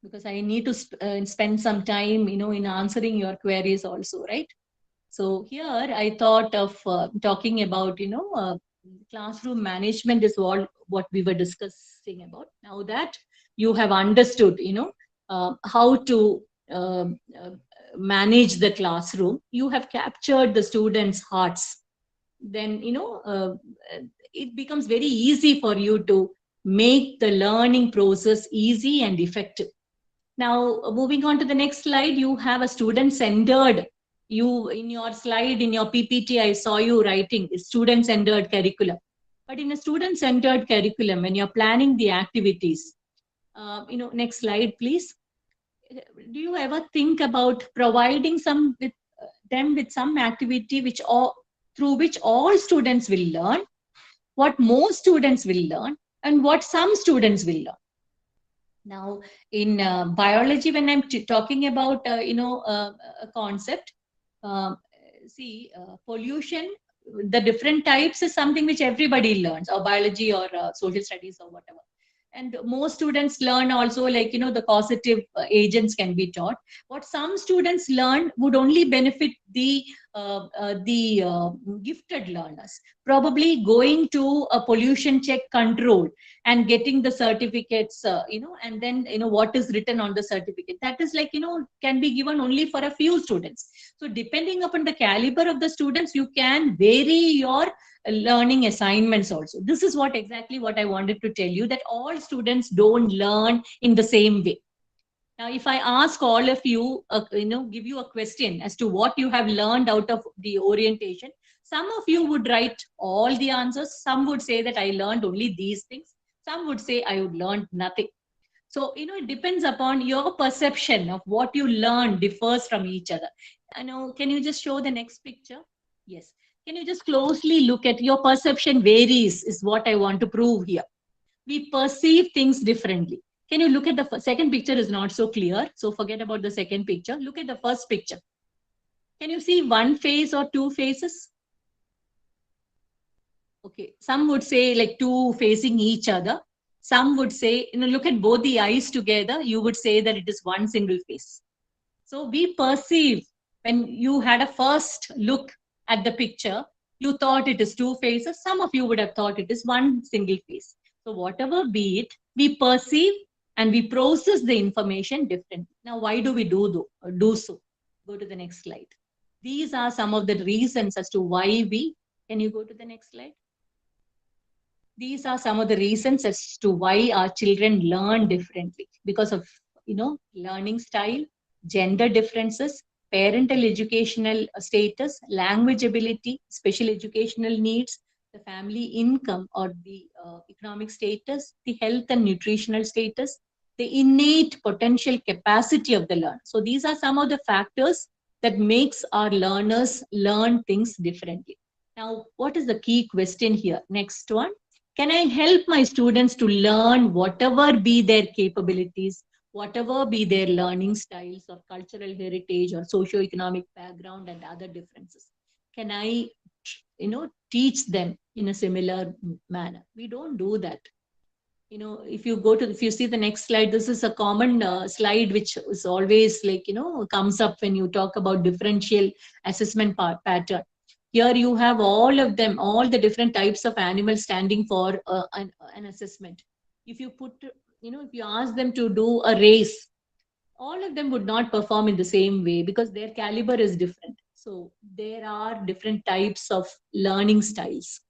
Because I need to spend some time, in answering your queries also, right? So here I thought of talking about, classroom management is what we were discussing about. Now that you have understood, how to manage the classroom, you have captured the students' hearts. Then, it becomes very easy for you to make the learning process easy and effective. Now, moving on to the next slide, you have a student-centered. You, in your slide, in your PPT, I saw you writing student-centered curriculum. But in a student-centered curriculum, when you're planning the activities, next slide, please. Do you ever think about providing them with some activity through which all students will learn, what most students will learn, and what some students will learn? Now, in biology, when I'm talking about, a concept, pollution, the different types is something which everybody learns, or biology or social studies or whatever. And most students learn also, like, the causative agents can be taught. What some students learn would only benefit the gifted learners. Probably going to a pollution check control and getting the certificates, and then, what is written on the certificate. That is like, can be given only for a few students. So depending upon the caliber of the students, you can vary your learning assignments also. This is exactly what I wanted to tell you, that all students don't learn in the same way. Now, if I ask all of you, give you a question as to what you have learned out of the orientation, some of you would write all the answers. Some would say that I learned only these things. Some would say I would learn nothing. So, it depends upon your perception of what you learn differs from each other. Can you just show the next picture? Yes. Can you just closely look at your perception varies is what I want to prove here. We perceive things differently. Can you look at the second picture is not so clear. So forget about the second picture. Look at the first picture. Can you see one face or two faces? Okay. Some would say like two facing each other. Some would say, look at both the eyes together. You would say that it is one single face. So we perceive, when you had a first look at the picture, you thought it is two faces. Some of you would have thought it is one single face. So whatever be it, we perceive and we process the information differently. Now, why do we do so? Go to the next slide. These are some of the reasons as to why can you go to the next slide? These are some of the reasons as to why our children learn differently, because of, learning style, gender differences, parental educational status, language ability, special educational needs, the family income or the economic status, the health and nutritional status, the innate potential capacity of the learner. So these are some of the factors that makes our learners learn things differently. Now, what is the key question here? Next one. Can I help my students to learn whatever be their capabilities, whatever be their learning styles or cultural heritage or socio-economic background and other differences? Can I, teach them in a similar manner? We don't do that. If you see the next slide, this is a common slide which is always comes up when you talk about differential assessment pattern. Here you have all of them, all the different types of animals standing for an assessment. If you if you ask them to do a race, all of them would not perform in the same way because their caliber is different. So there are different types of learning styles.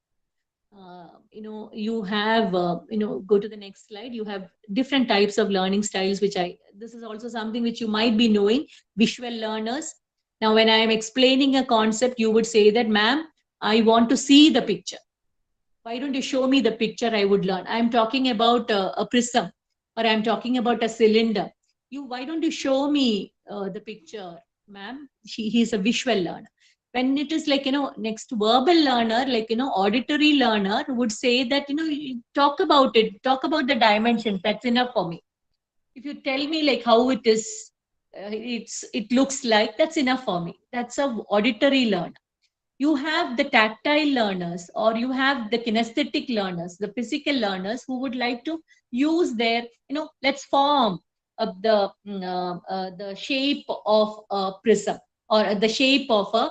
You have, go to the next slide. You have different types of learning styles, this is also something which you might be knowing, visual learners. Now, when I am explaining a concept, you would say that, ma'am, I want to see the picture. Why don't you show me the picture? I would learn. I'm talking about a prism, or I'm talking about a cylinder. Why don't you show me the picture, ma'am? He's a visual learner. When it is next verbal learner, auditory learner would say that, talk about it, talk about the dimensions. That's enough for me. If you tell me how it is, it looks like, that's enough for me. That's a auditory learner. You have the tactile learners, or you have the kinesthetic learners, the physical learners who would like to use their, let's form the shape of a prism or the shape of a,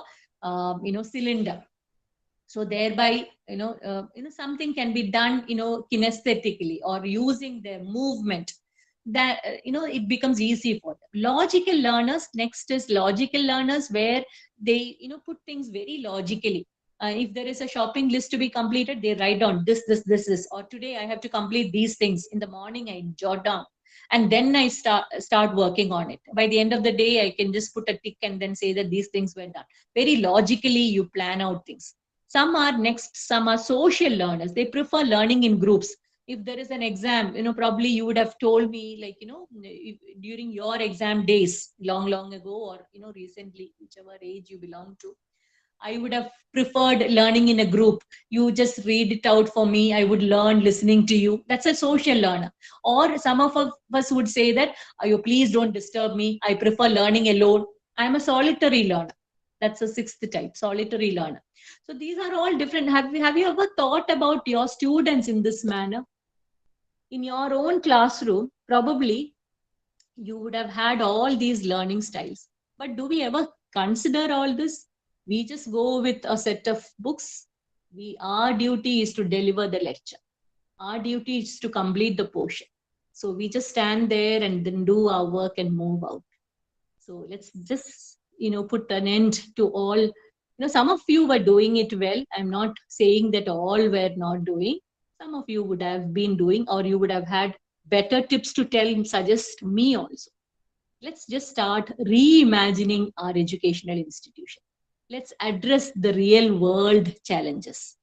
cylinder. So thereby, something can be done, kinesthetically or using their movement, that it becomes easy for them. Logical learners, next is logical learners, where they put things very logically. If there is a shopping list to be completed, they write down this, or today I have to complete these things. In the morning I jot down, and then I start working on it. By the end of the day, I can just put a tick and then say that these things were done. Very logically you plan out things. Some are social learners. They prefer learning in groups. If there is an exam, probably you would have told me, during your exam days, long ago, or recently, whichever age you belong to, I would have preferred learning in a group. You just read it out for me. I would learn listening to you. That's a social learner. Or some of us would say that, you please don't disturb me. I prefer learning alone. I'm a solitary learner. That's a sixth type, solitary learner. So these are all different. Have you ever thought about your students in this manner? In your own classroom, probably you would have had all these learning styles. But do we ever consider all this? We just go with a set of books. Our duty is to deliver the lecture. Our duty is to complete the portion. So we just stand there and then do our work and move out. So let's just, put an end to all. Some of you were doing it well. I'm not saying that all were not doing. Some of you would have been doing, or you would have had better tips to suggest me also. Let's just start reimagining our educational institution. Let's address the real world challenges.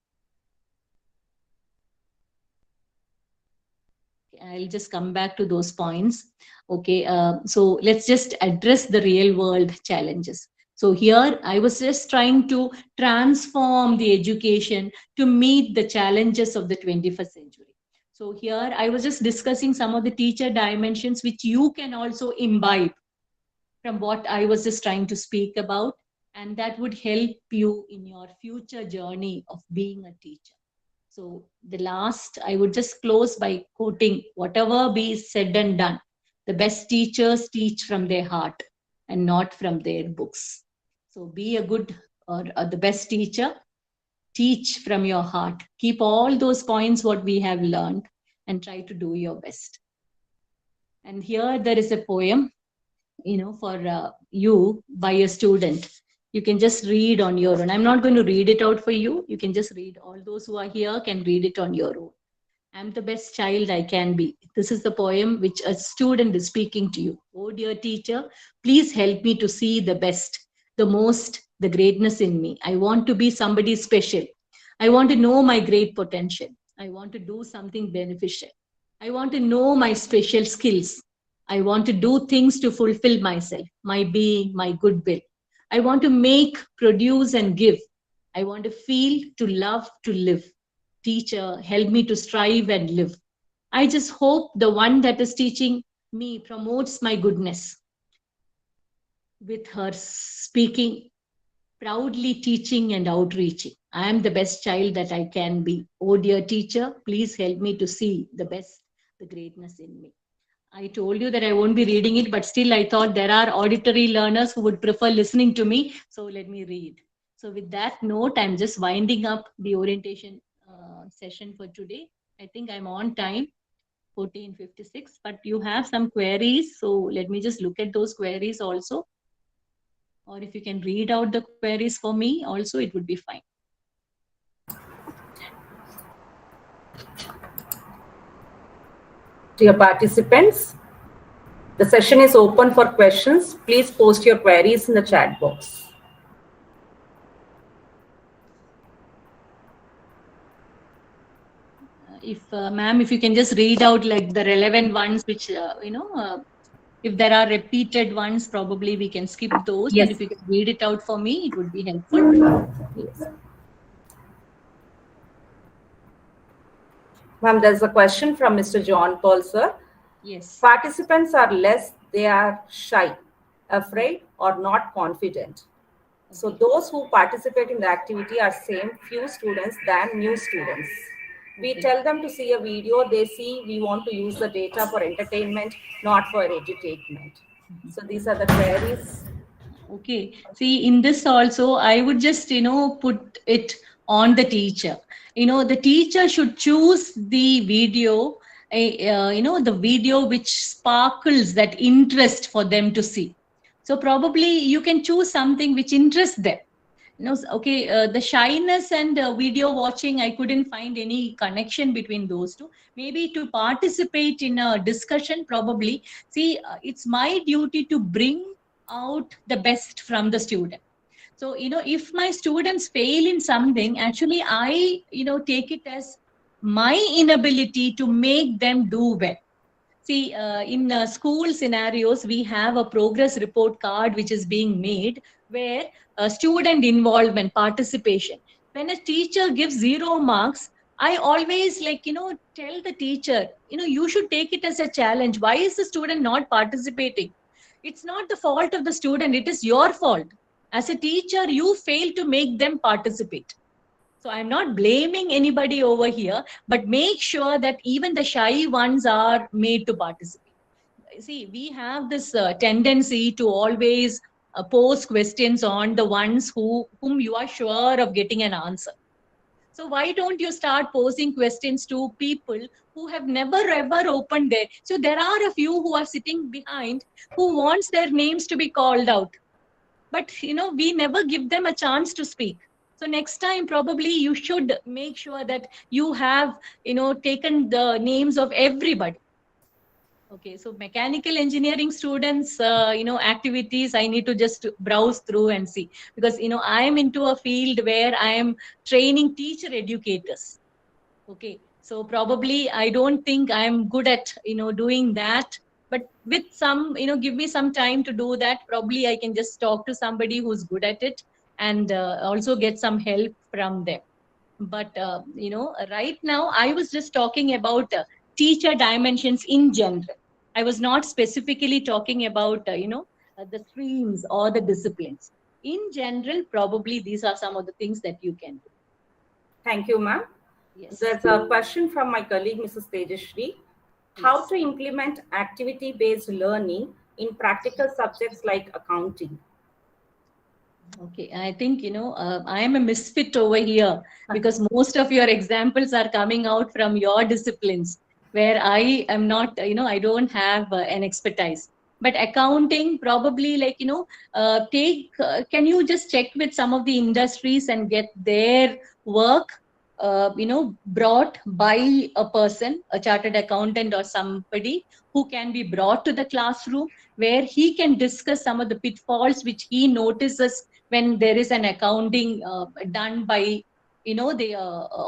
I'll just come back to those points. Okay, so let's just address the real world challenges. So here I was just trying to transform the education to meet the challenges of the 21st century. So here I was just discussing some of the teacher dimensions which you can also imbibe from what I was just trying to speak about, and that would help you in your future journey of being a teacher. So I would just close by quoting, whatever be said and done, the best teachers teach from their heart and not from their books. So be a good or the best teacher, teach from your heart. Keep all those points what we have learned and try to do your best. And here there is a poem, for you by a student. You can just read on your own. I'm not going to read it out for you. You can just read. All those who are here can read it on your own. I'm the best child I can be. This is the poem which a student is speaking to you. Oh, dear teacher, please help me to see the best, the most, the greatness in me. I want to be somebody special. I want to know my great potential. I want to do something beneficial. I want to know my special skills. I want to do things to fulfill myself, my being, my goodwill. I want to make, produce, and give. I want to feel, to love, to live. Teacher, help me to strive and live. I just hope the one that is teaching me promotes my goodness with her speaking, proudly teaching and outreaching. I am the best child that I can be. Oh, dear teacher, please help me to see the best, the greatness in me. I told you that I won't be reading it, but still I thought there are auditory learners who would prefer listening to me. So let me read. So with that note, I'm just winding up the orientation session for today. I think I'm on time, 14:56, but you have some queries. So let me just look at those queries also. Or if you can read out the queries for me also, it would be fine. Dear participants, the session is open for questions. Please post your queries in the chat box. Ma'am, if you can just read out like the relevant ones, which, if there are repeated ones, probably we can skip those. Yes. And if you can read it out for me, it would be helpful. Yes. Ma'am, there's a question from Mr. John Paul, sir. Yes. Participants are less, they are shy, afraid, or not confident. Okay. So those who participate in the activity are same few students than new students. We tell them to see a video, they see we want to use the data for entertainment, not for edutainment. So these are the queries. Okay. See, in this also, I would just, put it on the teacher. The teacher should choose the video, the video which sparkles that interest for them to see. So probably you can choose something which interests them. The shyness and video watching, I couldn't find any connection between those two. Maybe to participate in a discussion, probably. See, it's my duty to bring out the best from the student. So, if my students fail in something, actually, I, take it as my inability to make them do well. See, in school scenarios, we have a progress report card which is being made where student involvement, participation. When a teacher gives 0 marks, I always tell the teacher, you should take it as a challenge. Why is the student not participating? It's not the fault of the student. It is your fault. As a teacher, you fail to make them participate. So I'm not blaming anybody over here, but make sure that even the shy ones are made to participate. See, we have this tendency to always pose questions on the ones whom you are sure of getting an answer. So why don't you start posing questions to people who have never ever opened their... So there are a few who are sitting behind who wants their names to be called out. But, we never give them a chance to speak. So next time, probably you should make sure that you have, taken the names of everybody. Okay, so mechanical engineering students, activities, I need to just browse through and see. Because, I am into a field where I am training teacher educators. Okay, so probably I don't think I'm good at, doing that. But with some, give me some time to do that. Probably I can just talk to somebody who's good at it and also get some help from them. But, right now I was just talking about teacher dimensions in general. I was not specifically talking about, the streams or the disciplines. In general, probably these are some of the things that you can do. Thank you, ma'am. Yes. There's a question from my colleague, Mrs. Tejashri. How Yes. to implement activity-based learning in practical subjects like accounting? Okay, I think, I am a misfit over here because most of your examples are coming out from your disciplines where I am not, I don't have an expertise. But accounting, probably can you just check with some of the industries and get their work, brought by a person, a chartered accountant or somebody who can be brought to the classroom where he can discuss some of the pitfalls which he notices when there is an accounting done by the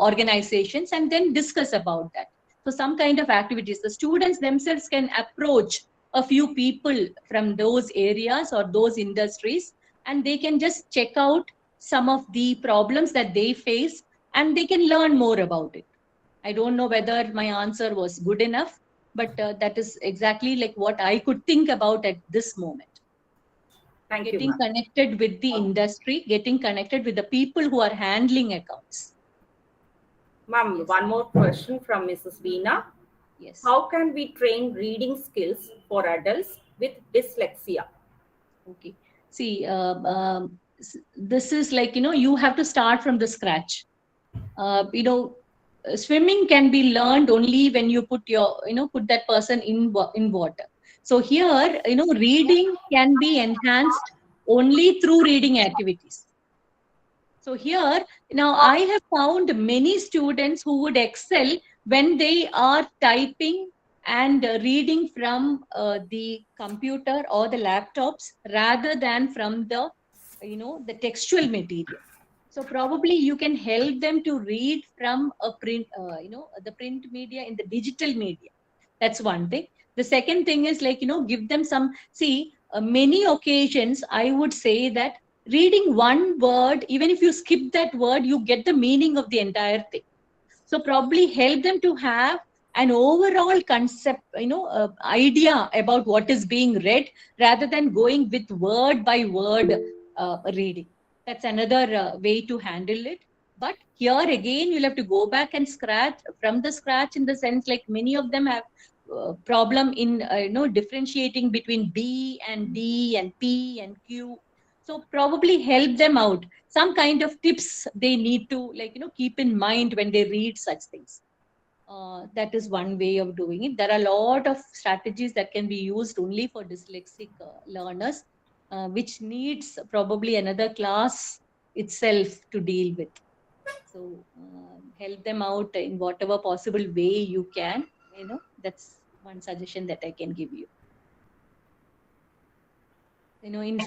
organizations, and then discuss about that. So some kind of activities, the students themselves can approach a few people from those areas or those industries, and they can just check out some of the problems that they face, and they can learn more about it. I don't know whether my answer was good enough, but that is exactly like what I could think about at this moment. Thank you, Getting ma'am. connected with the industry, getting connected with the people who are handling accounts. Ma'am, Yes. one more question from Mrs. Veena. Yes. How can we train reading skills for adults with dyslexia? Okay. See, this is like, you have to start from the scratch. Swimming can be learned only when you put that person in water. So here, reading can be enhanced only through reading activities. So here, now I have found many students who would excel when they are typing and reading from the computer or the laptops rather than from the textual material. So probably you can help them to read from a print, the print media in the digital media. That's one thing. The second thing is like, give them some, see, many occasions, I would say that reading one word, even if you skip that word, you get the meaning of the entire thing. So probably help them to have an overall concept, idea about what is being read rather than going with word by word reading. That's another way to handle it. But here again, you'll have to go back and scratch from the scratch, in the sense like many of them have problem in differentiating between B and D and P and Q. So probably help them out, some kind of tips they need to keep in mind when they read such things. That is one way of doing it. There are a lot of strategies that can be used only for dyslexic learners, which needs probably another class itself to deal with. So help them out in whatever possible way you can. That's one suggestion that I can give you.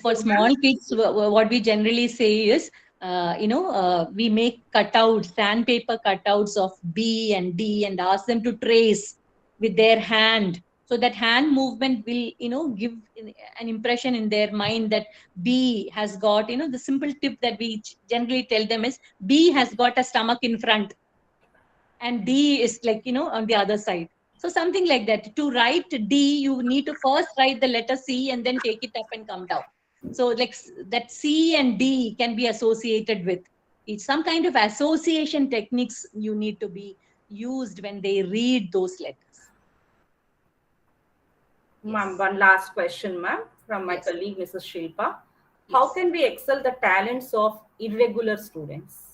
For small kids, what we generally say is, we make cutouts, sandpaper cutouts of B and D, and ask them to trace with their hand. So that hand movement will, give an impression in their mind that B has got, the simple tip that we generally tell them is B has got a stomach in front and D is like, on the other side. So something like that. To write D, you need to first write the letter C and then take it up and come down. So like that C and D can be associated with. It's some kind of association techniques you need to be used when they read those letters. Ma'am, Yes. one last question, ma'am, from my Yes. colleague, Mrs. Shilpa. How Yes. can we excel the talents of irregular students?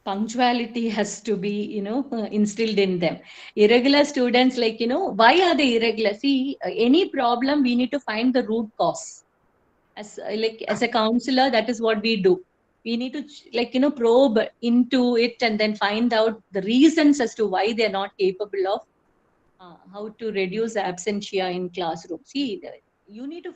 Punctuality has to be instilled in them. Irregular students, like, why are they irregular? See, any problem, we need to find the root cause. As a counselor, that is what we do. We need to probe into it and then find out the reasons as to why they're not capable of how to reduce absentia in classroom. See, you need to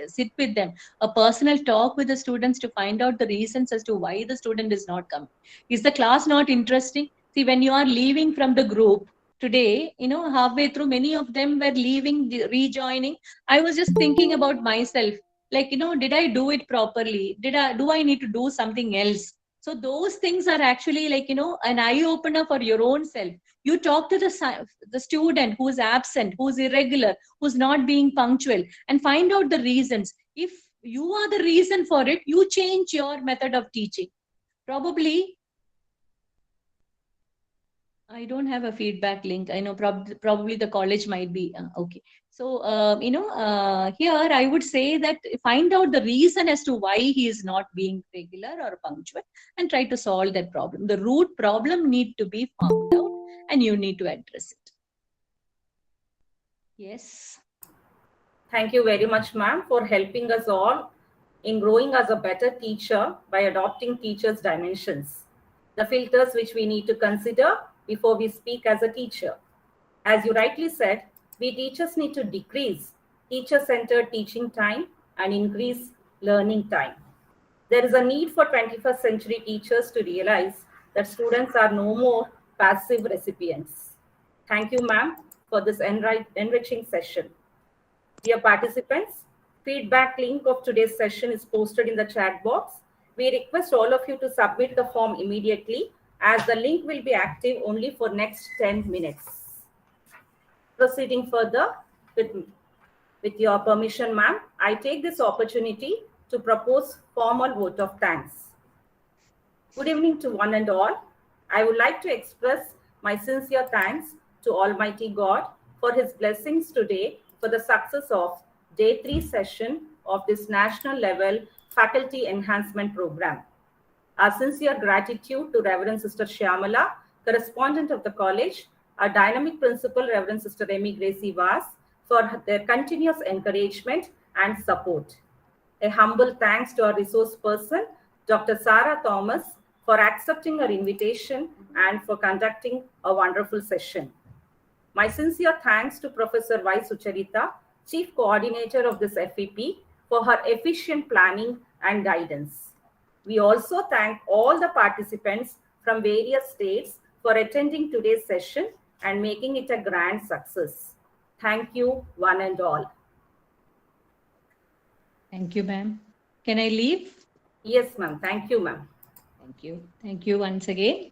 sit with them, a personal talk with the students to find out the reasons as to why the student is not coming. Is the class not interesting? See, when you are leaving from the group today, halfway through, many of them were leaving, rejoining. I was just thinking about myself, like, did I do it properly? Do I need to do something else? So those things are actually like, an eye opener for your own self. You talk to the student who is absent, who is irregular, who's not being punctual, and find out the reasons. If you are the reason for it, you change your method of teaching. Probably, I don't have a feedback link. I know probably the college might be okay. So here I would say that find out the reason as to why he is not being regular or punctual, and try to solve that problem. The root problem need to be found out, and you need to address it. Yes. Thank you very much, ma'am, for helping us all in growing as a better teacher by adopting teachers' dimensions, the filters which we need to consider before we speak as a teacher. As you rightly said, we teachers need to decrease teacher-centered teaching time and increase learning time. There is a need for 21st century teachers to realize that students are no more passive recipients. Thank you, ma'am, for this enriching session. Dear participants, feedback link of today's session is posted in the chat box. We request all of you to submit the form immediately as the link will be active only for next 10 minutes. Proceeding further, with your permission, ma'am, I take this opportunity to propose formal vote of thanks. Good evening to one and all. I would like to express my sincere thanks to Almighty God for His blessings today for the success of Day 3 session of this national level faculty enhancement program. Our sincere gratitude to Reverend Sister Shyamala, correspondent of the college, our dynamic principal, Reverend Sister Remy Gracie Vas, for their continuous encouragement and support. A humble thanks to our resource person, Dr. Sarah Thomas, for accepting our invitation and for conducting a wonderful session. My sincere thanks to Professor Y. Sucharita, Chief Coordinator of this FEP, for her efficient planning and guidance. We also thank all the participants from various states for attending today's session and making it a grand success. Thank you, one and all. Thank you, ma'am. Can I leave? Yes, ma'am. Thank you, ma'am. Thank you. Thank you once again.